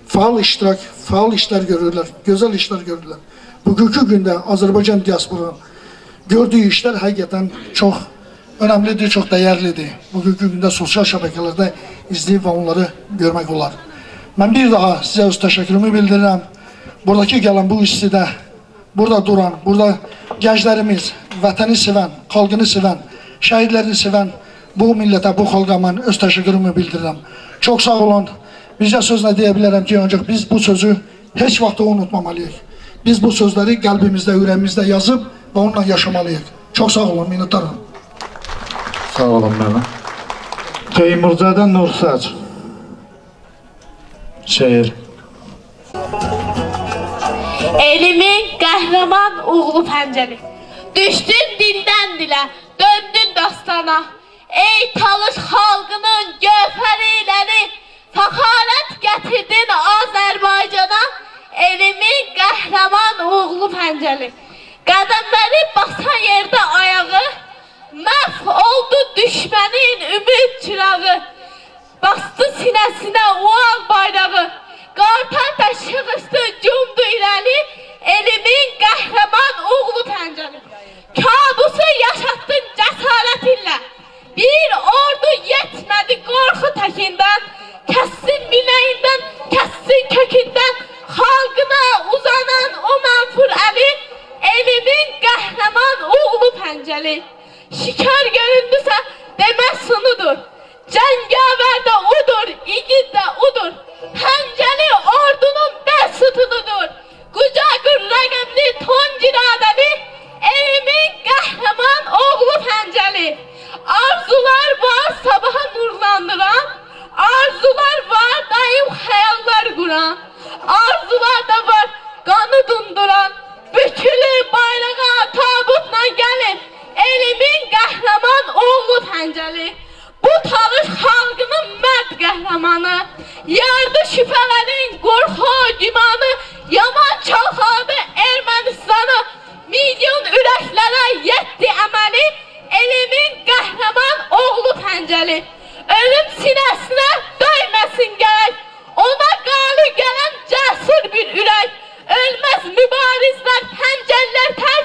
S6: faal iştirak, faal işlər görürlər, gözəl işlər görürlər. Bugünkü gündə Azərbaycan diasporunun gördüyü işlər həqiqətən çox önəmlidir, çox dəyərlidir. Bugünkü gündə sosial şəbəkələrdə izləyib və onları görmək olar. Mən bir daha sizə öz təşəkkürümü bildirirəm. Buradakı gələn bu istidə, burada duran, burada gənclərimiz, vətəni sevən, xalqını sevən, şəhidlərini sevən bu millətə, bu xalqa mən öz təşəkkürümü bildirirəm. Çox sağ olun. Bizə sözlə deyə bilərəm ki, ancaq biz bu sözü heç vaxt unutmamalıyıq. Biz bu sözləri qəlbimizdə, ürəyimizdə yazıb və onunla yaşamalıyıq. Çox sağ olun, minnətdaram.
S12: Sağ olun mənə. Teymurcadan Nursac. Şehir.
S14: Elimin qəhrəman oğlu pəncəli. Düşdün dildən dilə, döndün dostana. Ey talış xalqının gövhəriləri, fəxarət gətirdin Azərbaycana. Elimin qəhrəman oğlu pəncəli. Qədəmləri basa yerdə ayağı, məhv oldu düşmənin ümid çırağı. Bastı sinəsinə o ağ bayrağı, qartal da şığışdı, cumdu irəli. Elimin qəhrəman oğlu pəncəli. Kabusu yaşatdın cəsarətinlə, bir ordu yetmədi qorxu təkindən. Kəssin biləyindən, kəssin kökündən, xalqına uzanan o mənfur əli. Elimin qəhrəman oğlu pəncəli. Şikar göründüsə deməz sunudur. Cəngavər də udur, igid də udur. Pəncəli ordunun bəs sütunudur. Qucaqur rəqəmli tonciradəli. Elimin qəhrəman oğlu pəncəli. Arzular var sabaha nurlandıran, arzular var daim xəyallar quran, arzular da var qanı dunduran. Bükülür bayrağa tabutla gəlin, elimin qəhrəman oğlu pəncəli. Bu talış xalqının mərd qəhrəmanı, yardı şübhələrin qorxu gümanı, yaman çalxadı Ermənistanı. Milyon ürəklərə yetdi əməli, elimin qəhrəman oğlu pəncəli. Ölüm sinəsinə döyməsin gərək, ona qalib gələn cəsur bir ürək. Ölməz mübarizlər, pəncəllər tər,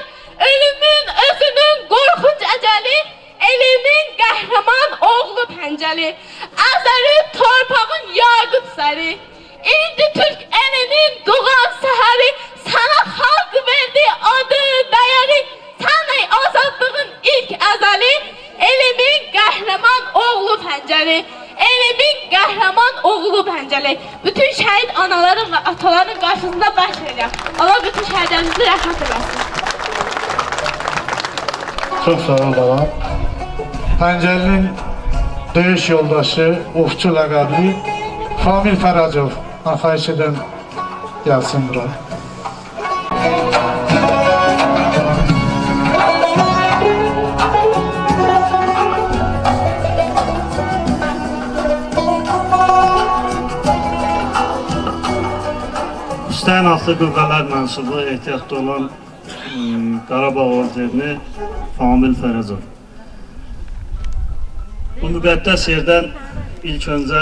S14: ölümün özünün qorxunc əcəli. Elimin qəhrəman oğlu pəncəli, Əzəri torpağın yaqut səri. İndi Türk elinin doğan səhəri, sənə xalq verdi adı, dəyəri. Sən ey azadlığın ilk əzəli, elimin qəhrəman oğlu pəncəli. Elimin qəhrəman oğlu pəncəli. Bütün şəhid anaların və ataların qarşısında baş verir. Allah bütün şəhidlərimizi rəhmət eləsin.
S12: Çox sağ ol baba. Pəncəlinin döyüş yoldaşı, ufçu ləqəbli Famil Fəracov. Xahiş edən gəlsin bura.
S11: Xüsusi qüvvələr mənsubu ehtiyatda olan Qarabağ orderini Famil Fərəzov. Bu müqəddəs yerdən ilk öncə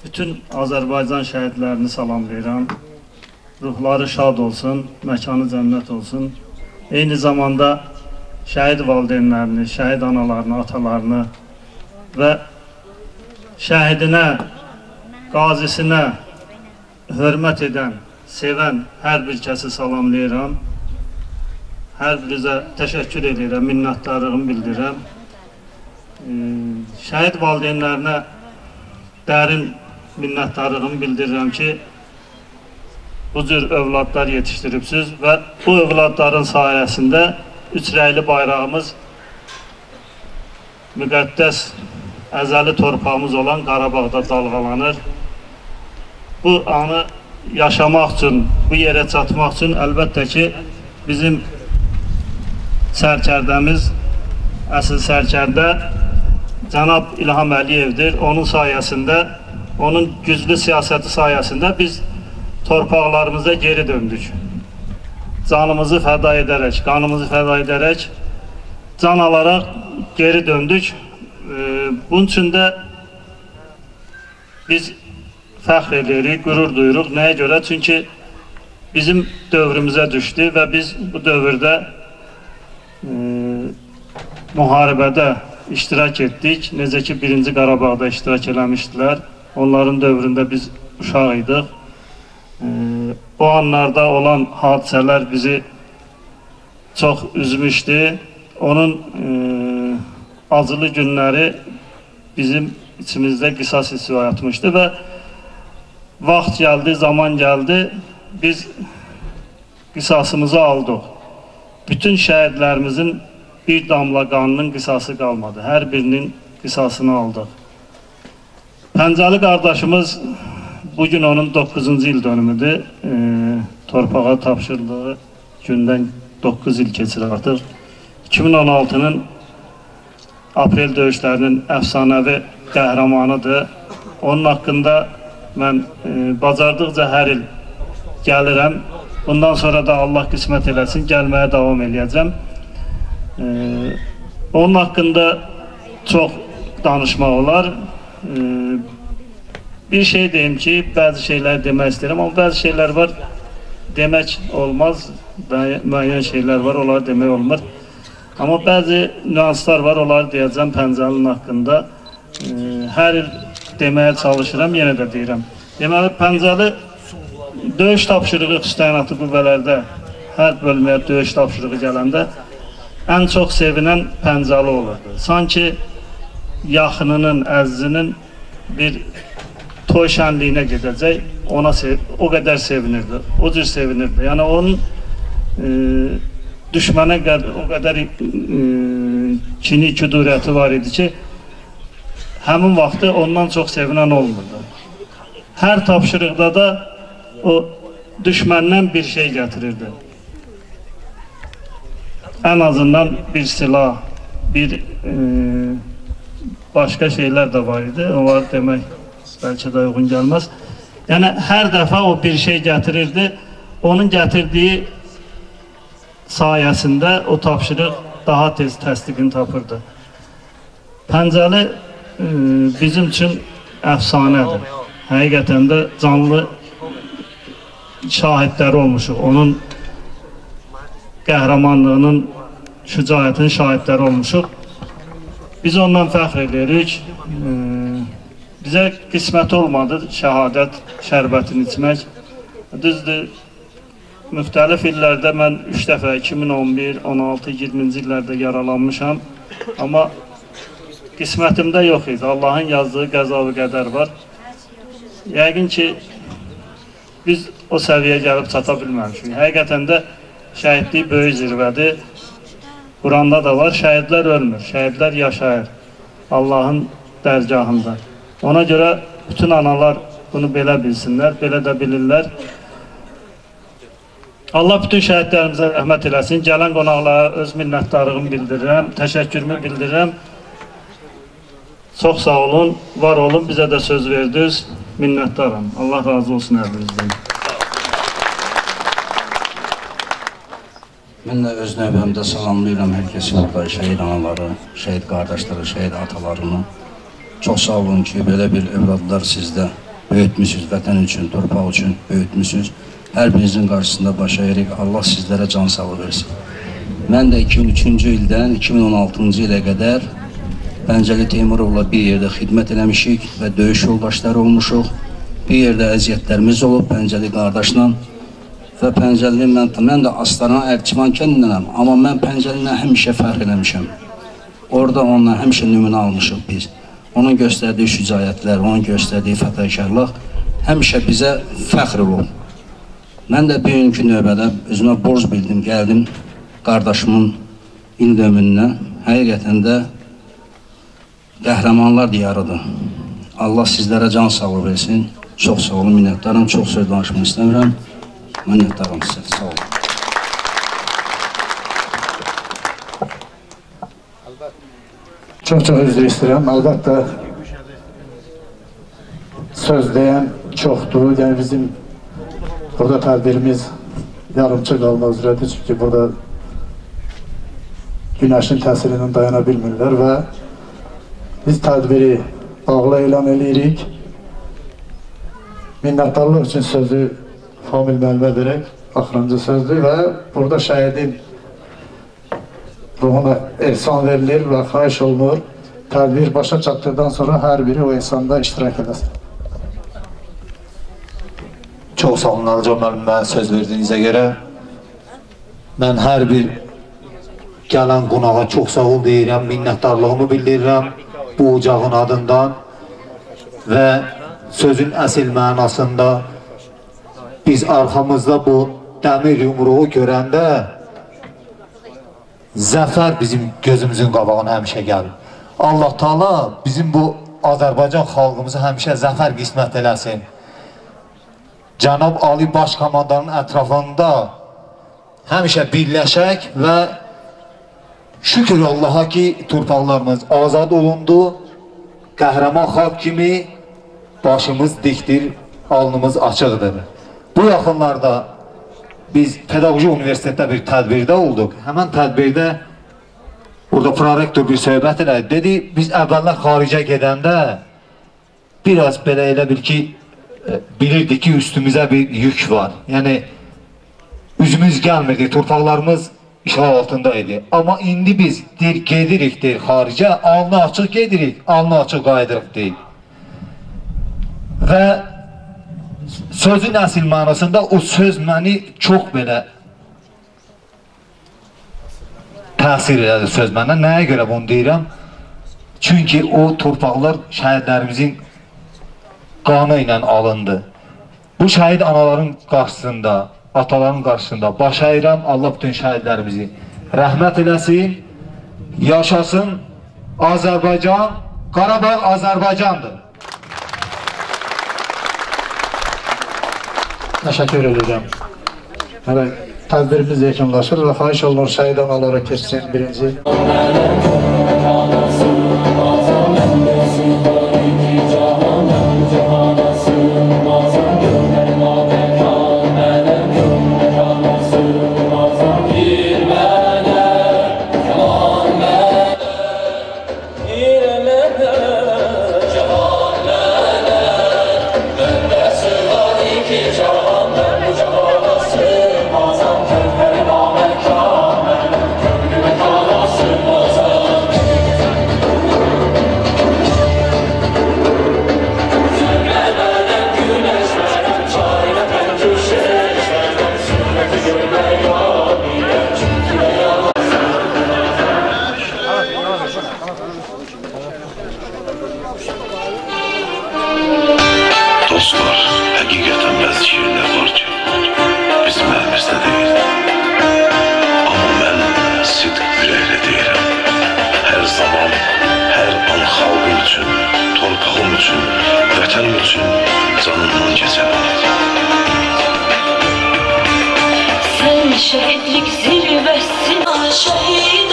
S11: bütün Azərbaycan şəhidlərini salamlayıram. Ruhları şad olsun, məkanı cənnət olsun. Eyni zamanda şəhid valideynlərini, şəhid analarını, atalarını və şəhidinə, qazisinə hörmət edən, sevən hər bir kəsi salamlayıram. Hər birinizə təşəkkür edirəm, minnətdarlığımı bildirirəm. Şəhid valideynlərinə dərin minnətdarlığımı bildirirəm ki, bu cür övladlar yetişdiribsiniz və bu övladların sayəsində üç rəyli bayrağımız müqəddəs əzəli torpağımız olan Qarabağda dalğalanır. Bu anı yaşamaq üçün, bu yerə çatmaq üçün əlbəttə ki, bizim sərkərdəmiz, əsl sərkərdə Cənab İlham Əliyevdir. Onun sayəsində, onun güclü siyasəti sayəsində biz torpaqlarımıza geri döndük. Canımızı fəda edərək, qanımızı fəda edərək, can alaraq geri döndük. Bunun üçün də biz fəxr edirik, qürur duyuruq. Nəyə görə? Çünki bizim dövrümüzə düşdü və biz bu dövrdə müharibədə iştirak etdik. Necə ki, 1-ci Qarabağda iştirak eləmişdilər. Onların dövründə biz uşaq idik. O anlarda olan hadisələr bizi çox üzmüşdü. Onun acılı günləri bizim içimizdə qisas hissi oyatmışdı və vaxt gəldi, zaman gəldi, biz qisasımızı aldıq. Bütün şəhidlərimizin bir damla qanının qisası qalmadı. Hər birinin qisasını aldıq. Pəncəli qardaşımız, bugün onun 9-cu il dönümüdür. Torpağa tapşırdığı gündən 9 il keçir artıq. 2016-nın aprel döyüşlərinin əfsanəvi qəhrəmanıdır. Onun haqqında mən bacardıqca hər il gəlirəm. Bundan sonra da Allah qismət eləsin, gəlməyə davam eləyəcəm. Onun haqqında çox danışmaq olar. Bir şey deyim ki, bəzi şeylər demək istəyirəm, amma bəzi şeylər var, demək olmaz. Müəyyən şeylər var, onları demək olmur. Amma bəzi nüanslar var, onları deyəcəm Pəncəlinin haqqında. Hər il deməyə çalışıram, yenə də deyirəm. Deməli, Pəncəli döyüş tapşırığı xüsusi qüvvələrdə, hər bölməyə döyüş tapşırığı gələndə ən çox sevinən Pəncəli olurdu. Sanki yaxınının, əzizinin bir toy şənliyinə gedəcək, ona o qədər sevinirdi, o cür sevinirdi. Yəni onun düşmənə o qədər kini, küdurəti var idi ki, həmin vaxtı ondan çox sevinən olmurdu. Hər tapşırıqda da o düşməndən bir şey gətirirdi. Ən azından bir silah, bir başqa şeylər də var idi. Onları demək bəlkə də uyğun gəlməz. Yəni, hər dəfə o bir şey gətirirdi. Onun gətirdiyi sayəsində o tapşırıq daha tez təsdiqini tapırdı. Pəncəli bizim üçün əfsanədir. Həqiqətən də canlı şahidləri olmuşuq. Onun qəhrəmanlığının, şücaətinin şahidləri olmuşuq. Biz ondan fəxr edirik. Bizə qismət olmadı şəhadət şərbətini içmək. Düzdür, müxtəlif illərdə mən 3 dəfə 2011, 16, 20-ci illərdə yaralanmışam. Amma qismətimdə yox idi. Allahın yazdığı qəza və qədər var. Yəqin ki, biz o səviyyəyə gəlib çata bilməmişik. Həqiqətən də şəhidlik böyük zirvədir. Quranda da var, şəhidlər ölmür, şəhidlər yaşayır Allahın dərgahında. Ona görə bütün analar bunu belə bilsinlər, belə də bilirlər. Allah bütün şəhidlərimizə rəhmət eləsin. Gələn qonaqlara öz minnətdarlığımı bildirirəm, təşəkkürümü bildirirəm. Çox sağ olun, var olun, bizə də söz verdiniz. minnətdaram. Allah razı olsun hər birinizdən.
S9: Mən də öz növbəmdə salamlayıram hər kəsin orada, şəhid anaları, şəhid qardaşları, şəhid atalarını. Çox sağ olun ki, belə bir övladlar sizdə böyütmüsünüz, vətən üçün, torpaq üçün böyütmüsünüz. Hər birinizin qarşısında baş əyirik, Allah sizlərə can sağlığı versin. Mən də 2003-cü ildən 2016-cı ilə qədər Pəncəli Teymurovla bir yerdə xidmət eləmişik və döyüş yoldaşları olmuşuq. Bir yerdə əziyyətlərimiz olub Pəncəli qardaşla və Pəncəli mən də Astana Ərkivan kəndindənəm, amma mən Pəncəli ilə həmişə fəxr eləmişəm. Orada onunla həmişə nümunə almışıq biz. Onun göstərdiyi şücaətlər, onun göstərdiyi fətəkarlıq həmişə bizə fəxr olub. Mən də bugünkü növbədə özümə borc bildim, gəldim qardaşımın ildömününə. Həqiqətən də qəhrəmanlar diyarıdır. Allah sizlərə can sağlığı versin. Çox sağ olun, minnətdaram. Çox söz danışmaq istəmirəm. Minnətdaram sizə. Sağ olun.
S12: Çox üzr istəyirəm. Əlbəttə söz deyən çoxdur. Yəni bizim burada tədbirimiz yarımçı qalma üzrədir. Çünki burada günəşin təsirindən dayana bilmirlər və biz tədbiri bağlı elan edirik. Minnətdarlıq üçün sözü Famil müəllimə verək, axırıncı sözdür və burada şəhidin ruhuna ehsan verilir və xahiş olunur. Tədbir başa çatdıqdan sonra hər biri o ehsanda iştirak edəsin.
S22: Çox sağ olun Alcan müəllimə söz verdiyinizə görə. Mən hər bir gələn qonağa çox sağ ol deyirəm, minnətdarlığımı bildirirəm bu ocağın adından və sözün əsl mənasında biz arxamızda bu dəmir yumruğu görəndə zəfər bizim gözümüzün qabağına həmişə gəlir. Allah Taala bizim bu Azərbaycan xalqımızı həmişə zəfər qismət eləsin. Cənab Ali Baş Komandanın ətrafında həmişə birləşək və şükür Allaha ki, torpaqlarımız azad olundu, qəhrəman xalq kimi başımız dikdir, alnımız açıqdır. Bu yaxınlarda biz Pedaqoji Universitetdə bir tədbirdə olduq. Həmən tədbirdə burada prorektor bir söhbət elədi. Dedi, biz əvvəllər xaricə gedəndə biraz belə elə bil ki, bilirdik ki, üstümüzə bir yük var. Yəni, üzümüz gəlmirdi, torpaqlarımız işğal altında idi. Amma indi biz gedirik, xaricə, alnı açıq gedirik, alnı açıq qayıdırıq deyil. Və sözün əsl mənasında o söz məni çox belə təsir elədi söz məndən. Nəyə görə bunu deyirəm? Çünki o torpaqlar şəhidlərimizin qanı ilə alındı. Bu şəhid anaların qarşısında, ataların qarşısında baş əyirəm. Allah bütün şəhidlərimizi rəhmət eləsin. Yaşasın Azərbaycan. Qarabağ Azərbaycandır.
S12: Təşəkkür edirəm. Tədbirimiz yekunlaşır və xahiş olunur şəhid analara keçsin birinci.
S1: Dostlar, həqiqətən bəzi şeylər var ki, bizim əlimizdə deyil. Amma mən sidq ürəklə deyirəm. Hər zaman, hər an xalqım üçün, torpağım üçün, vətənim üçün canımdan keçərəm.
S2: Sən şəhidlik zirvəsin, şəhid